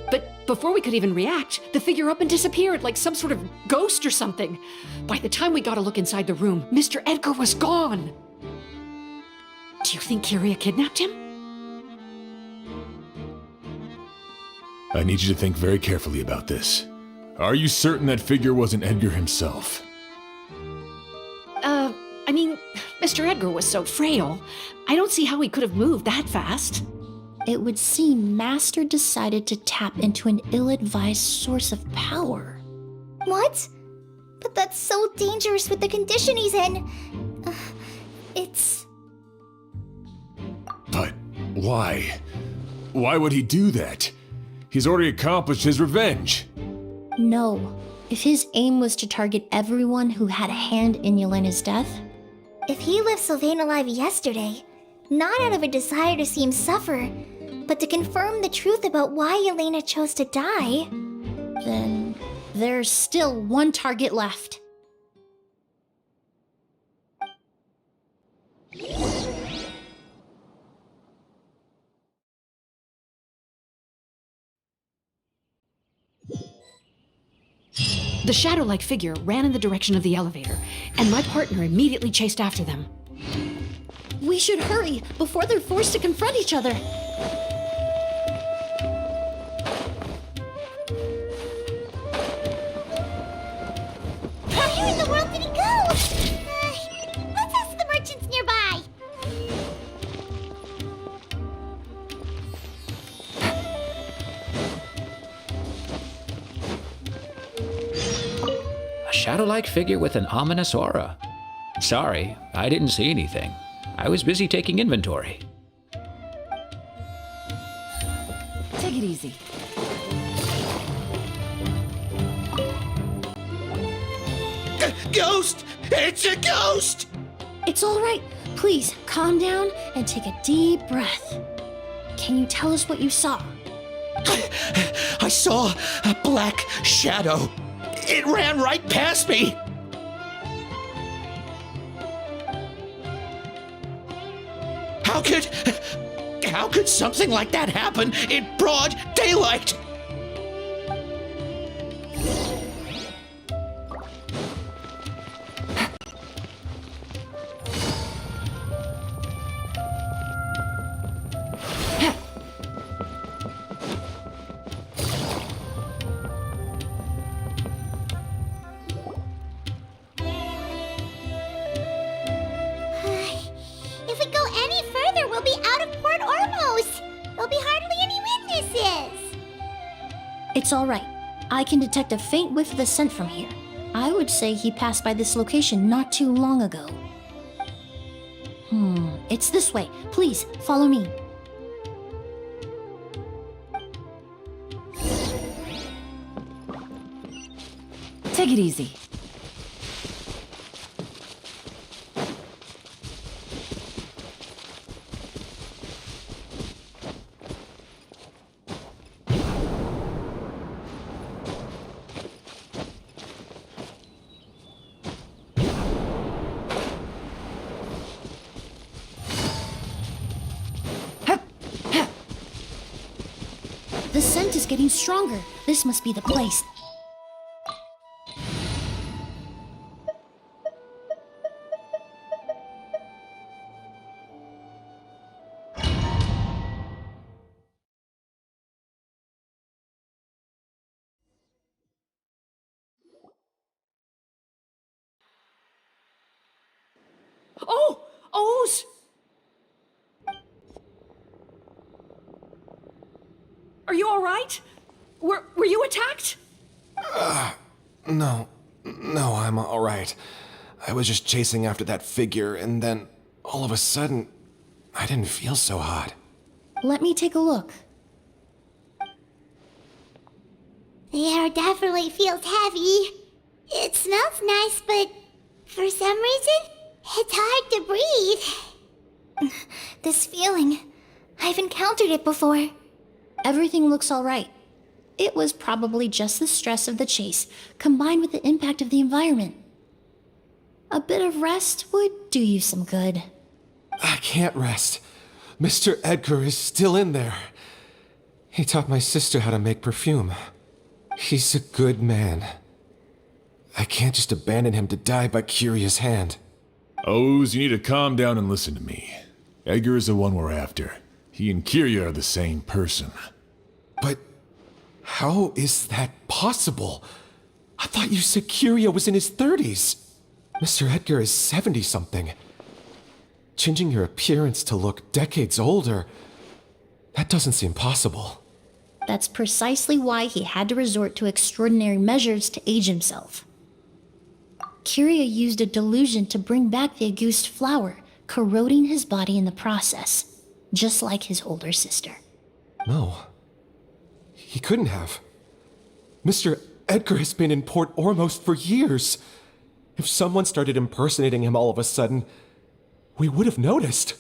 Speaker 14: But before we could even react, the figure up and disappeared like some sort of ghost or something. By the time we got a look inside the room, Mr. Edgar was gone. Do you think Kiria kidnapped him?
Speaker 2: I need you to think very carefully about this. Are you certain that figure wasn't Edgar himself?
Speaker 14: I mean, Mr. Edgar was so frail. I don't see how he could have moved that fast.
Speaker 5: It would seem Master decided to tap into an ill-advised source of power.
Speaker 9: What? But that's so dangerous with the condition he's in. It's...
Speaker 2: But why? Why would he do that? He's already accomplished his revenge.
Speaker 5: No. If his aim was to target everyone who had a hand in Yelena's death...
Speaker 9: If he left Sylvain alive yesterday, not out of a desire to see him suffer, but to confirm the truth about why Yelena chose to die...
Speaker 5: Then there's still one target left.
Speaker 14: The shadow-like figure ran in the direction of the elevator, and my partner immediately chased after them.
Speaker 5: We should hurry before they're forced to confront each other.
Speaker 3: Where in the world did he go? Let's ask the merchants nearby.
Speaker 15: A shadow-like figure with an ominous aura. Sorry, I didn't see anything. I was busy taking inventory.
Speaker 14: Take it easy.
Speaker 6: Ghost! It's a ghost!
Speaker 5: It's all right. Please, calm down and take a deep breath. Can you tell us what you saw?
Speaker 6: I saw a black shadow. It ran right past me. How could something like that happen in broad daylight?
Speaker 3: If we go any further, we'll be out of Port Ormos. There'll be hardly any witnesses.
Speaker 5: It's all right. I can detect a faint whiff of the scent from here. I would say he passed by this location not too long ago. It's this way. Please, follow me.
Speaker 16: Take it easy.
Speaker 5: The scent is getting stronger. This must be the place.
Speaker 14: Oh! O's! Are you alright? Were you attacked?
Speaker 10: No, I'm alright. I was just chasing after that figure, and then all of a sudden, I didn't feel so hot.
Speaker 5: Let me take a look.
Speaker 3: The air definitely feels heavy. It smells nice, but for some reason, it's hard to breathe.
Speaker 9: This feeling, I've encountered it before.
Speaker 5: Everything looks alright. It was probably just the stress of the chase, combined with the impact of the environment. A bit of rest would do you some good.
Speaker 10: I can't rest. Mr. Edgar is still in there. He taught my sister how to make perfume. He's a good man. I can't just abandon him to die by Curia's hand.
Speaker 2: O's, you need to calm down and listen to me. Edgar is the one we're after. He and Kiria are the same person.
Speaker 10: But how is that possible? I thought you said Kiria was in his 30s. Mr. Edgar is 70-something. Changing your appearance to look decades older, that doesn't seem possible.
Speaker 5: That's precisely why he had to resort to extraordinary measures to age himself. Kiria used a delusion to bring back the Auguste flower, corroding his body in the process, just like his older sister.
Speaker 10: No. He couldn't have. Mr. Edgar has been in Port Ormos for years. If someone started impersonating him all of a sudden, we would have noticed.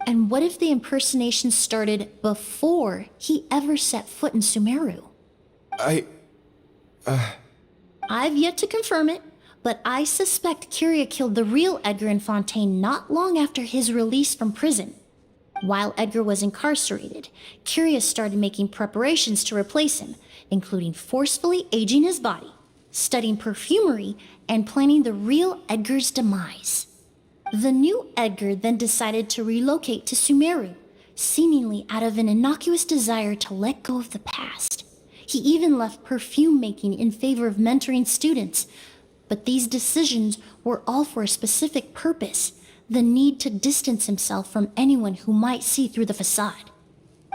Speaker 5: And what if the impersonation started before he ever set foot in Sumeru? I've yet to confirm it, but I suspect Kiria killed the real Edgar in Fontaine not long after his release from prison. While Edgar was incarcerated, Kiria started making preparations to replace him, including forcefully aging his body, studying perfumery, and planning the real Edgar's demise. The new Edgar then decided to relocate to Sumeru, seemingly out of an innocuous desire to let go of the past. He even left perfume making in favor of mentoring students, but these decisions were all for a specific purpose: the need to distance himself from anyone who might see through the facade.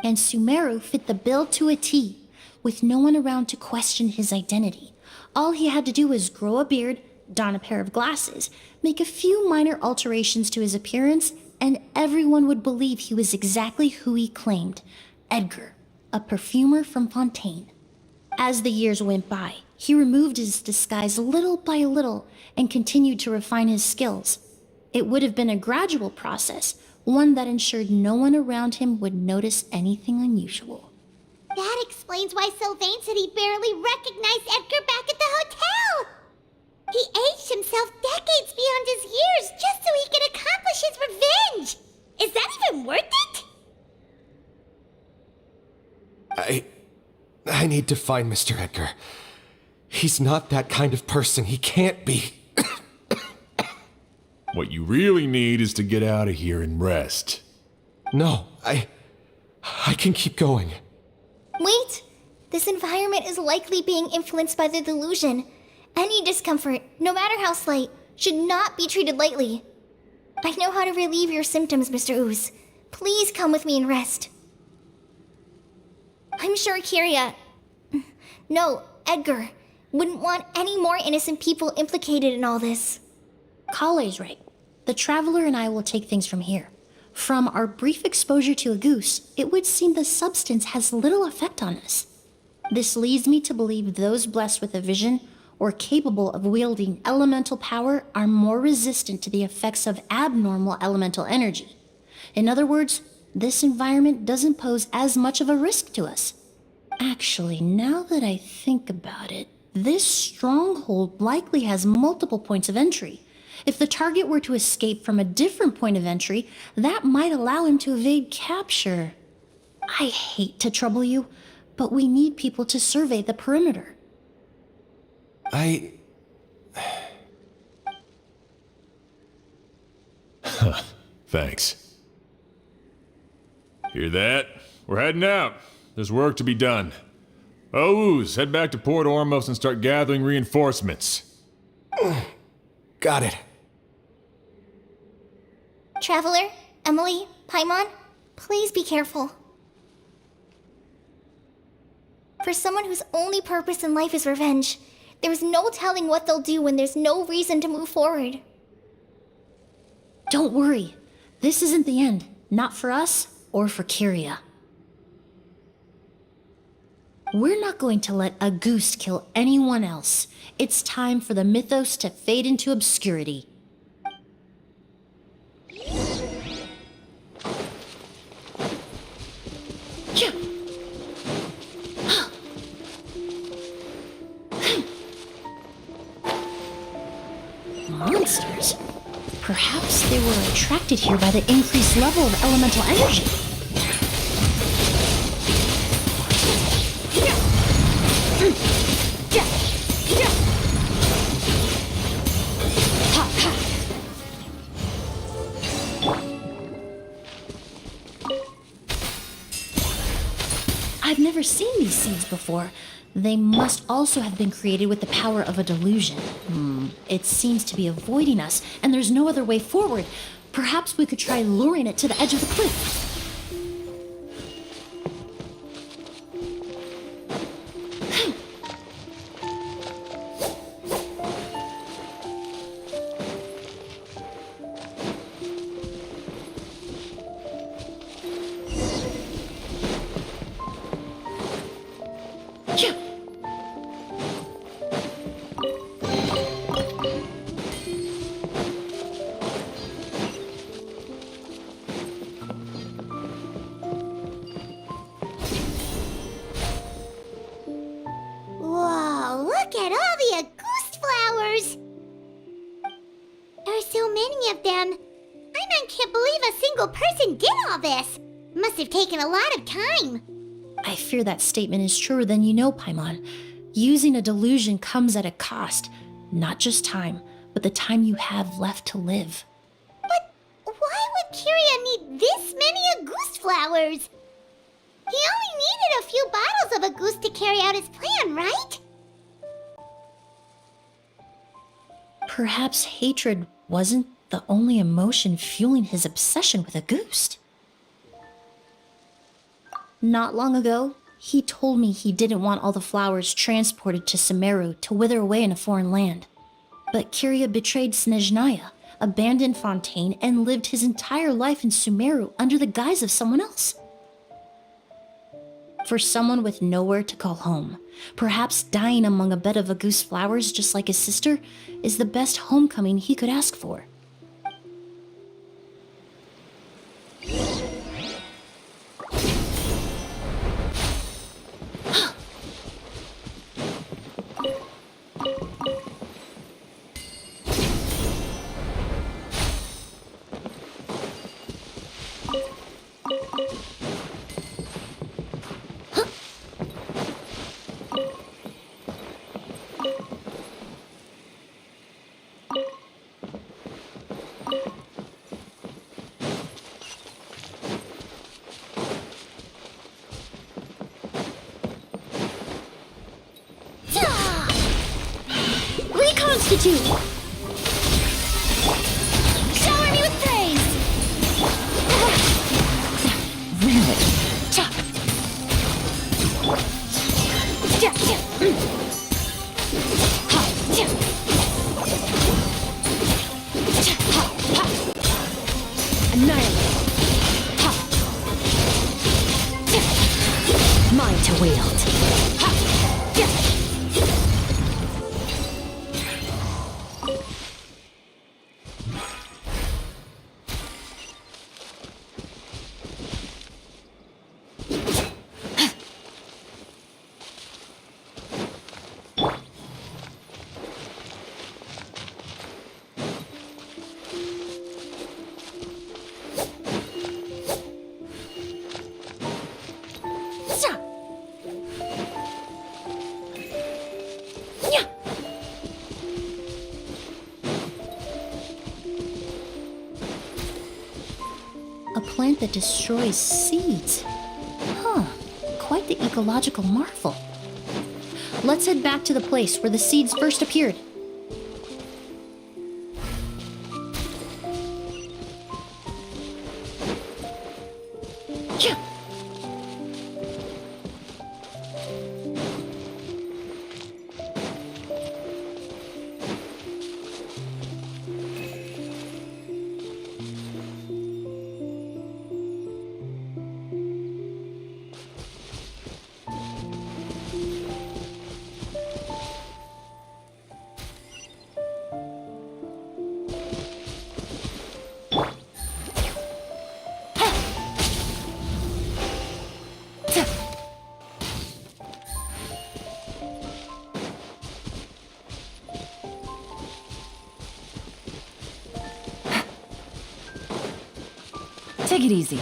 Speaker 5: And Sumeru fit the bill to a T, with no one around to question his identity. All he had to do was grow a beard, don a pair of glasses, make a few minor alterations to his appearance, and everyone would believe he was exactly who he claimed: Edgar, a perfumer from Fontaine. As the years went by, he removed his disguise little by little and continued to refine his skills. It would have been a gradual process, one that ensured no one around him would notice anything unusual.
Speaker 3: That explains why Sylvain said he barely recognized Edgar back at the hotel. He aged himself decades beyond his years just so he could accomplish his revenge. Is that even worth it?
Speaker 10: I need to find Mr. Edgar. He's not that kind of person. He can't be.
Speaker 2: What you really need is to get out of here and rest.
Speaker 10: No, I can keep going.
Speaker 9: Wait! This environment is likely being influenced by the delusion. Any discomfort, no matter how slight, should not be treated lightly. I know how to relieve your symptoms, Mr. Ooze. Please come with me and rest. I'm sure Kiria... No, Edgar. Wouldn't want any more innocent people implicated in all this.
Speaker 5: Kale's right. The Traveler and I will take things from here. From our brief exposure to a goose, it would seem the substance has little effect on us. This leads me to believe those blessed with a vision or capable of wielding elemental power are more resistant to the effects of abnormal elemental energy. In other words, this environment doesn't pose as much of a risk to us. Actually, now that I think about it, this stronghold likely has multiple points of entry. If the target were to escape from a different point of entry, that might allow him to evade capture. I hate to trouble you, but we need people to survey the perimeter.
Speaker 2: Thanks. Hear that? We're heading out. There's work to be done. Ooze, head back to Port Ormos and start gathering reinforcements.
Speaker 10: Got it.
Speaker 9: Traveler, Emilie, Paimon, please be careful. For someone whose only purpose in life is revenge, there's no telling what they'll do when there's no reason to move forward.
Speaker 5: Don't worry. This isn't the end. Not for us or for Kyria. We're not going to let a goose kill anyone else. It's time for the mythos to fade into obscurity. Monsters? Perhaps they were attracted here by the increased level of elemental energy. I've never seen these seeds before. They must also have been created with the power of a delusion. It seems to be avoiding us, and there's no other way forward. Perhaps we could try luring it to the edge of the cliff.
Speaker 3: Whoa, look at all the Auguste flowers! There are so many of them. I can't believe a single person did all this. Must have taken a lot of time.
Speaker 5: I fear that statement is truer than you know, Paimon. Using a delusion comes at a cost. Not just time, but the time you have left to live.
Speaker 3: But why would Kyria need this many Auguste flowers? He only needed a few bottles of Auguste to carry out his plan, right?
Speaker 5: Perhaps hatred wasn't the only emotion fueling his obsession with Auguste. Not long ago, he told me he didn't want all the flowers transported to Sumeru to wither away in a foreign land. But Kyria betrayed Snezhnaya, abandoned Fontaine, and lived his entire life in Sumeru under the guise of someone else. For someone with nowhere to call home, perhaps dying among a bed of Auguste flowers just like his sister is the best homecoming he could ask for. Reconstitute! Shower me with praise! Really?
Speaker 13: Annihilate. Ha. Mine to wield. Ha.
Speaker 5: A plant that destroys seeds. Huh, quite the ecological marvel. Let's head back to the place where the seeds first appeared.
Speaker 16: Take it easy.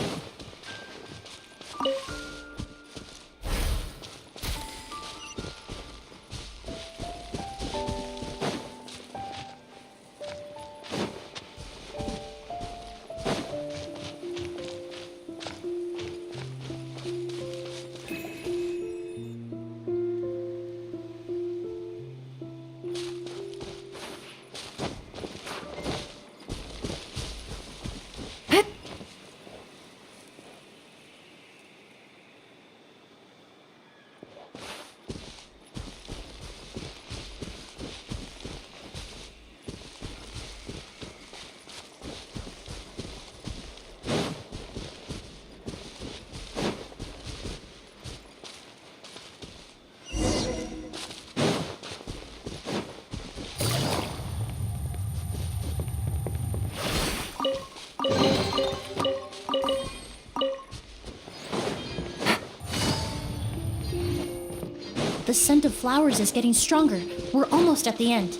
Speaker 5: The scent of flowers is getting stronger. We're almost at the end.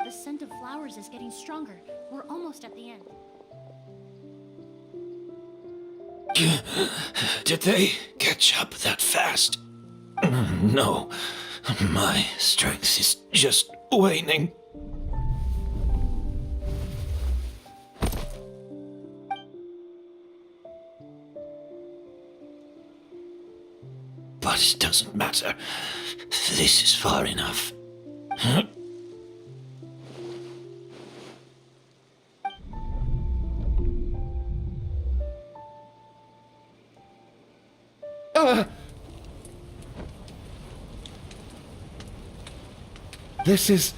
Speaker 5: The scent of flowers is getting stronger. We're almost at the end.
Speaker 7: Did they catch up that fast? No. My strength is just waning. But it doesn't matter. This is far enough.
Speaker 17: This is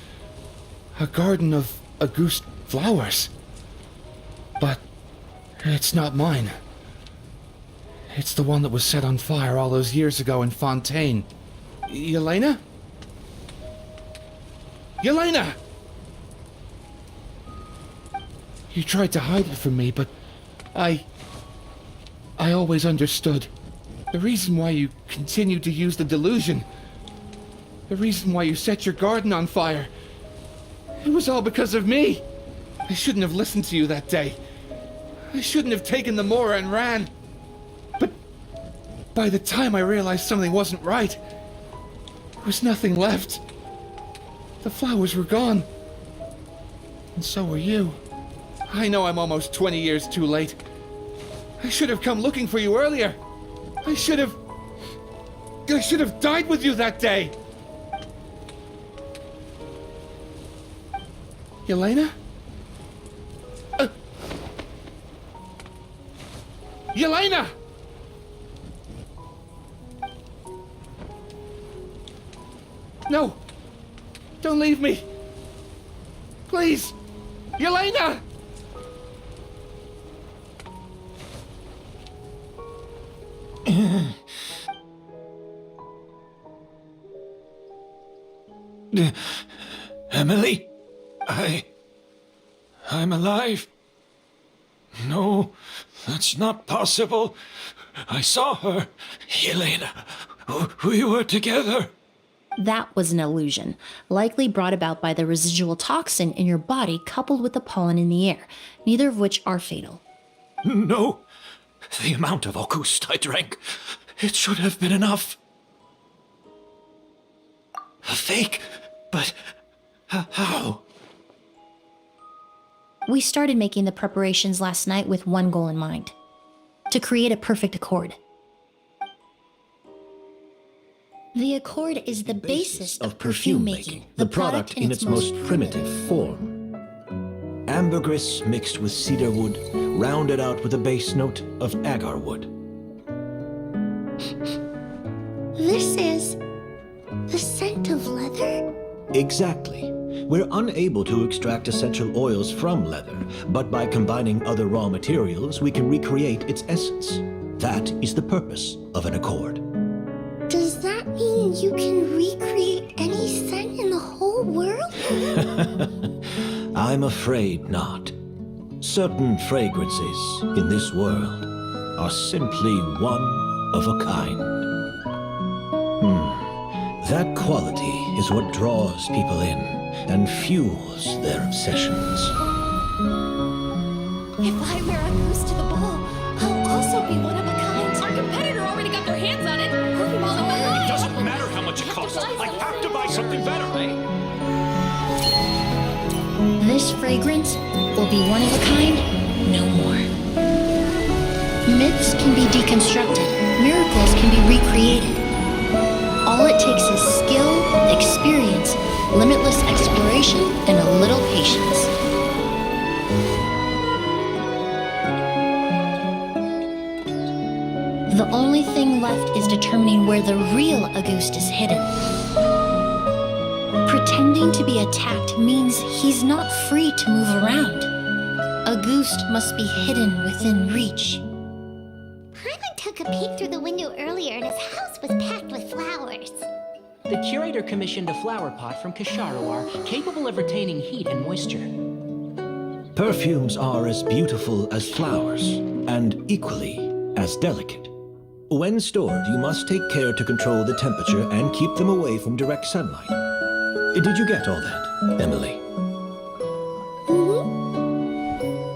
Speaker 17: a garden of Auguste flowers. But it's not mine. It's the one that was set on fire all those years ago in Fontaine. Yelena? Yelena! You tried to hide it from me, but I always understood. The reason why you continued to use the delusion, the reason why you set your garden on fire, it was all because of me. I shouldn't have listened to you that day. I shouldn't have taken the Mora and ran. But by the time I realized something wasn't right, there was nothing left. The flowers were gone. And so were you. I know I'm almost 20 years too late. I should have come looking for you earlier. I should have died with you that day. Yelena? Yelena! No! Don't leave me! Please! Yelena!
Speaker 7: Emilie? I'm alive. No, that's not possible. I saw her. Yelena, we were together.
Speaker 5: That was an illusion, likely brought about by the residual toxin in your body coupled with the pollen in the air, neither of which are fatal.
Speaker 7: No, the amount of August I drank, it should have been enough. A fake? But how?
Speaker 5: We started making the preparations last night with one goal in mind: to create a perfect accord. The accord is the basis of perfume making,
Speaker 7: the product in its most primitive form. Ambergris mixed with cedar wood, rounded out with a base note of agar wood.
Speaker 3: This is the scent of leather?
Speaker 7: Exactly. We're unable to extract essential oils from leather, but by combining other raw materials, we can recreate its essence. That is the purpose of an accord.
Speaker 3: Does that mean you can recreate any scent in the whole world?
Speaker 7: I'm afraid not. Certain fragrances in this world are simply one of a kind. That quality is what draws people in and fuels their obsessions.
Speaker 9: If I wear a goose to the ball, I'll also be one of a kind. Our competitor already got their hands on it.
Speaker 7: It doesn't matter how much it costs. I have to buy something better.
Speaker 5: This fragrance will be one of a kind, no more. Myths can be deconstructed, miracles can be recreated. All it takes is skill, experience, limitless exploration, and a little patience. The only thing left is determining where the real Auguste is hidden. Pretending to be attacked means he's not free to move around. Auguste must be hidden within reach.
Speaker 3: Paimon took a peek through the window earlier and his house was packed with flowers.
Speaker 1: The curator commissioned a flower pot from Kasharawar, capable of retaining heat and moisture.
Speaker 7: Perfumes are as beautiful as flowers, and equally as delicate. When stored, you must take care to control the temperature and keep them away from direct sunlight. Did you get all that, Emilie?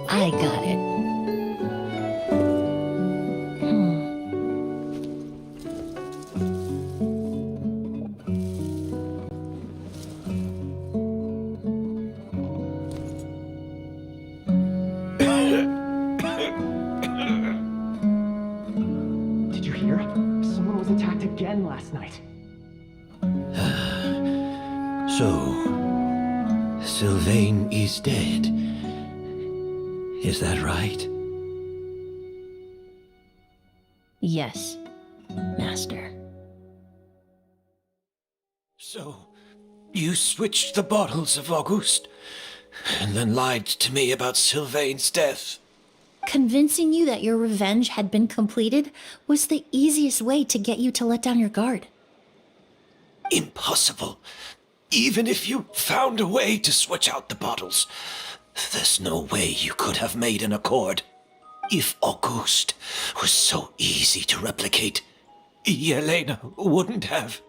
Speaker 5: I got it.
Speaker 12: Did you hear? Someone was attacked again last night.
Speaker 7: So, Sylvain is dead. Is that right?
Speaker 5: Yes, Master.
Speaker 7: So, you switched the bottles of Auguste, and then lied to me about Sylvain's death.
Speaker 5: Convincing you that your revenge had been completed was the easiest way to get you to let down your guard.
Speaker 7: Impossible. Even if you found a way to switch out the bottles, there's no way you could have made an accord. If Auguste was so easy to replicate, Yelena wouldn't have.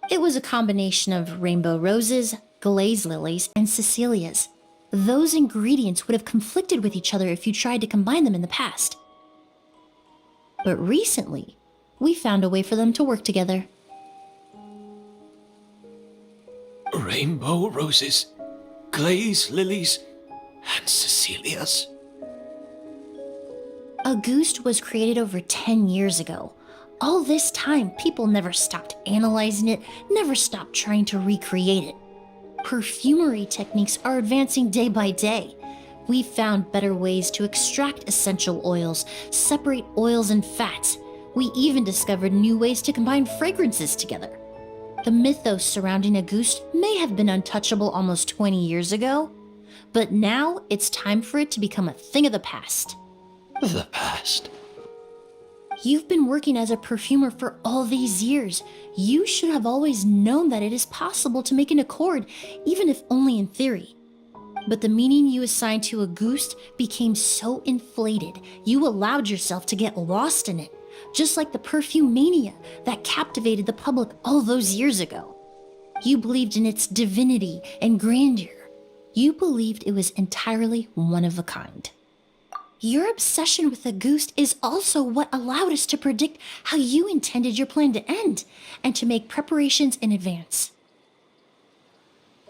Speaker 5: It was a combination of rainbow roses, glaze lilies, and Cecilias. Those ingredients would have conflicted with each other if you tried to combine them in the past. But recently, we found a way for them to work together.
Speaker 7: Rainbow roses, glaze lilies, and Cecilias.
Speaker 5: Auguste was created over 10 years ago. All this time, people never stopped analyzing it, never stopped trying to recreate it. Perfumery techniques are advancing day by day. We've found better ways to extract essential oils, separate oils and fats. We even discovered new ways to combine fragrances together. The mythos surrounding a Gust may have been untouchable almost 20 years ago, but now it's time for it to become a thing of the past.
Speaker 7: The past?
Speaker 5: You've been working as a perfumer for all these years. You should have always known that it is possible to make an accord, even if only in theory. But the meaning you assigned to a Gust became so inflated, you allowed yourself to get lost in it, just like the perfume mania that captivated the public all those years ago. You believed in its divinity and grandeur. You believed it was entirely one of a kind. Your obsession with the Gust is also what allowed us to predict how you intended your plan to end, and to make preparations in advance.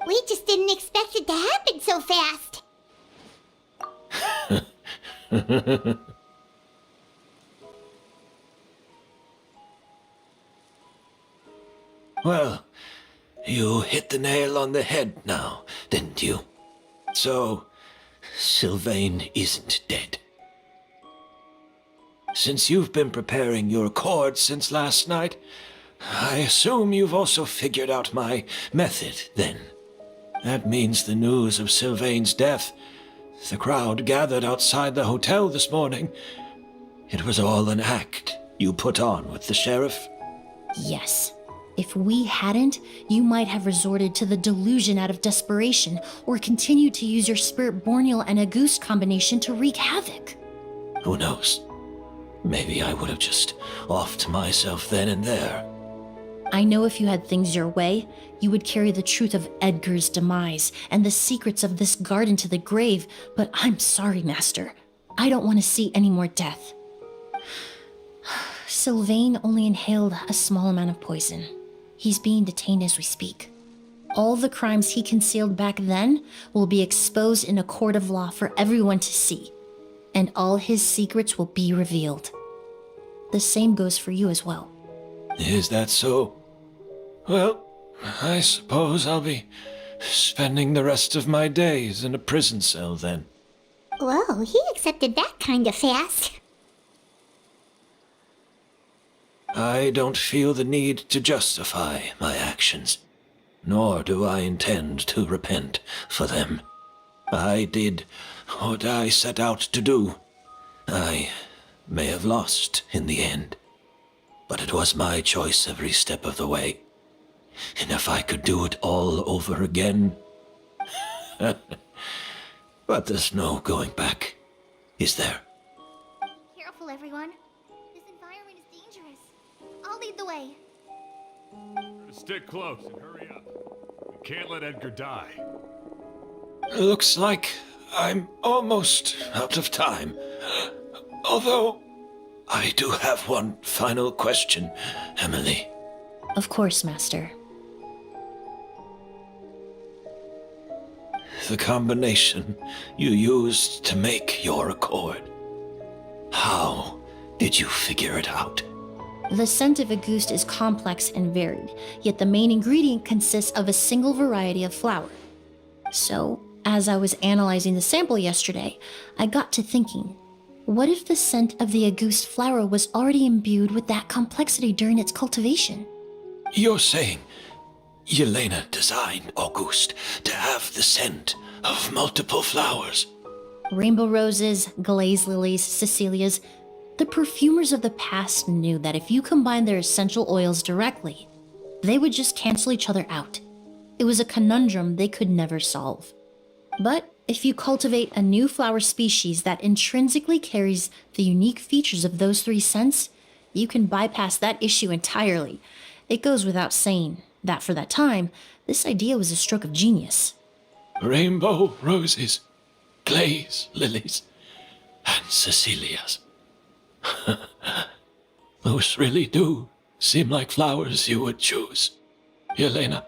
Speaker 3: We just didn't expect it to happen so fast.
Speaker 7: Well, you hit the nail on the head now, didn't you? So, Sylvain isn't dead. Since you've been preparing your accord since last night, I assume you've also figured out my method, then. That means the news of Sylvain's death. The crowd gathered outside the hotel this morning. It was all an act you put on with the sheriff?
Speaker 5: Yes. If we hadn't, you might have resorted to the delusion out of desperation, or continued to use your spirit borneal and a Gust combination to wreak havoc.
Speaker 7: Who knows? Maybe I would have just offed myself then and there.
Speaker 5: I know if you had things your way, you would carry the truth of Edgar's demise and the secrets of this garden to the grave, but I'm sorry, Master. I don't want to see any more death. Sylvain only inhaled a small amount of poison. He's being detained as we speak. All the crimes he concealed back then will be exposed in a court of law for everyone to see, and all his secrets will be revealed. The same goes for you as well.
Speaker 7: Is that so? Well, I suppose I'll be spending the rest of my days in a prison cell then.
Speaker 3: Whoa, he accepted that kind of fast.
Speaker 7: I don't feel the need to justify my actions, nor do I intend to repent for them. I did what I set out to do. I may have lost in the end, but it was my choice every step of the way. And if I could do it all over again... But there's no going back, is there?
Speaker 9: Careful, everyone. This environment is dangerous. I'll lead the way.
Speaker 2: Stick close and hurry up. We can't let Edgar die.
Speaker 7: Looks like I'm almost out of time. Although, I do have one final question, Emilie.
Speaker 5: Of course, Master.
Speaker 7: The combination you used to make your accord. How did you figure it out?
Speaker 5: The scent of a Gust is complex and varied, yet the main ingredient consists of a single variety of flower. So, as I was analyzing the sample yesterday, I got to thinking, what if the scent of the Gust flower was already imbued with that complexity during its cultivation?
Speaker 7: You're saying Yelena designed August to have the scent of multiple flowers?
Speaker 5: Rainbow roses, glaze lilies, Cecilias. The perfumers of the past knew that if you combined their essential oils directly, they would just cancel each other out. It was a conundrum they could never solve. But if you cultivate a new flower species that intrinsically carries the unique features of those three scents, you can bypass that issue entirely. It goes without saying that for that time, this idea was a stroke of genius.
Speaker 7: Rainbow roses, glaze lilies, and Cecilias. Those really do seem like flowers you would choose, Yelena.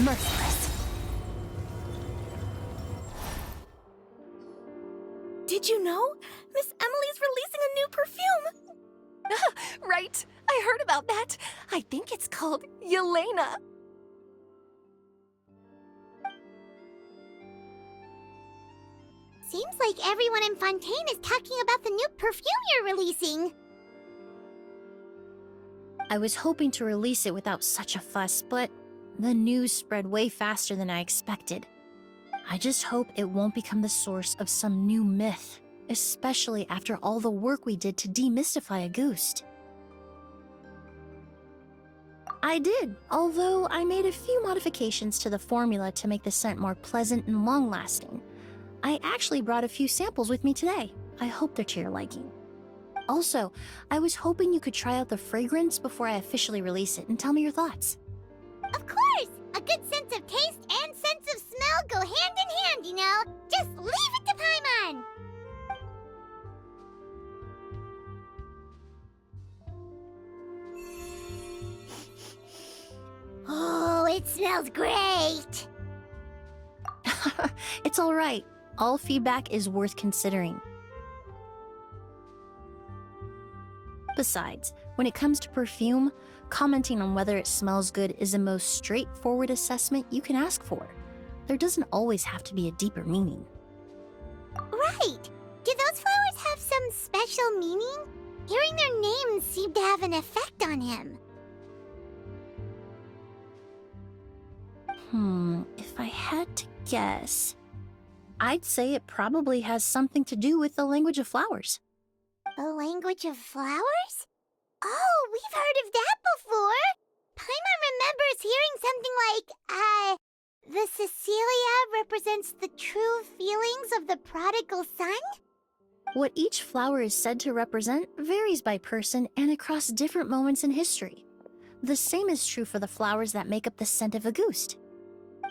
Speaker 16: Merciless.
Speaker 18: Did you know? Miss Emilie's releasing a new perfume! Right, I heard about that. I think it's called Yelena.
Speaker 3: Seems like everyone in Fontaine is talking about the new perfume you're releasing.
Speaker 5: I was hoping to release it without such a fuss, but the news spread way faster than I expected. I just hope it won't become the source of some new myth, especially after all the work we did to demystify Auguste. I did, although I made a few modifications to the formula to make the scent more pleasant and long-lasting. I actually brought a few samples with me today. I hope they're to your liking. Also, I was hoping you could try out the fragrance before I officially release it and tell me your thoughts.
Speaker 3: Of course! A good sense of taste and sense of smell go hand in hand, you know? Just leave it to Paimon! Oh, it smells great!
Speaker 5: It's alright. All feedback is worth considering. Besides, when it comes to perfume, commenting on whether it smells good is the most straightforward assessment you can ask for. There doesn't always have to be a deeper meaning.
Speaker 3: Right! Do those flowers have some special meaning? Hearing their names seemed to have an effect on him.
Speaker 5: If I had to guess, I'd say it probably has something to do with the language of flowers.
Speaker 3: The language of flowers? Oh, we've heard of that before! Paimon remembers hearing something like, the Cecilia represents the true feelings of the prodigal son?
Speaker 5: What each flower is said to represent varies by person and across different moments in history. The same is true for the flowers that make up the scent of Auguste.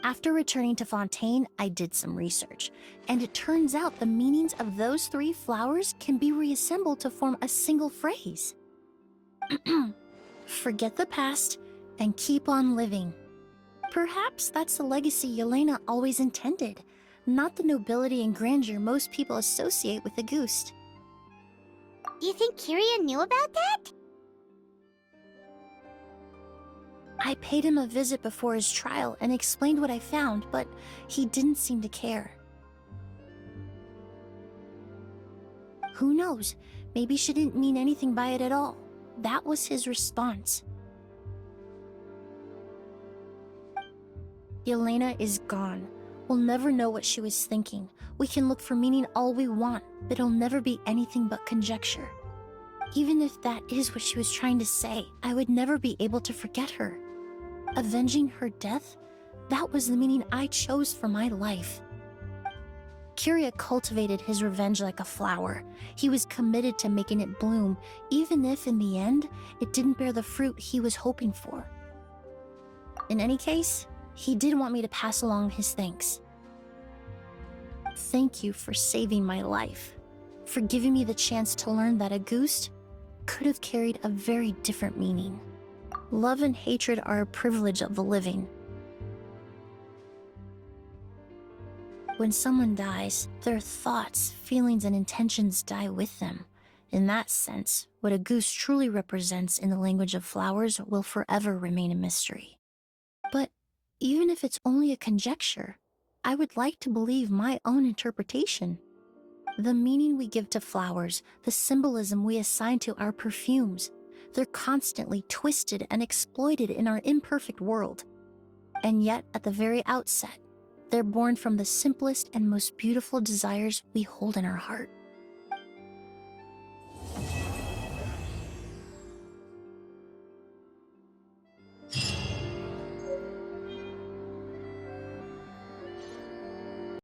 Speaker 5: After returning to Fontaine, I did some research, and it turns out the meanings of those 3 flowers can be reassembled to form a single phrase. Forget the past and keep on living. Perhaps that's the legacy Yelena always intended, not the nobility and grandeur most people associate with Auguste.
Speaker 3: Do you think Kyria knew about that?
Speaker 5: I paid him a visit before his trial and explained what I found, but he didn't seem to care. Who knows? Maybe she didn't mean anything by it at all. That was his response. Yelena is gone. We'll never know what she was thinking. We can look for meaning all we want, but it'll never be anything but conjecture. Even if that is what she was trying to say, I would never be able to forget her. Avenging her death? That was the meaning I chose for my life. Kyria cultivated his revenge like a flower. He was committed to making it bloom, even if in the end, it didn't bear the fruit he was hoping for. In any case, he did want me to pass along his thanks. Thank you for saving my life, for giving me the chance to learn that Auguste could have carried a very different meaning. Love and hatred are a privilege of the living. When someone dies, their thoughts, feelings, and intentions die with them. In that sense, what Auguste truly represents in the language of flowers will forever remain a mystery. But even if it's only a conjecture, I would like to believe my own interpretation. The meaning we give to flowers, the symbolism we assign to our perfumes, they're constantly twisted and exploited in our imperfect world. And yet, at the very outset, they're born from the simplest and most beautiful desires we hold in our heart.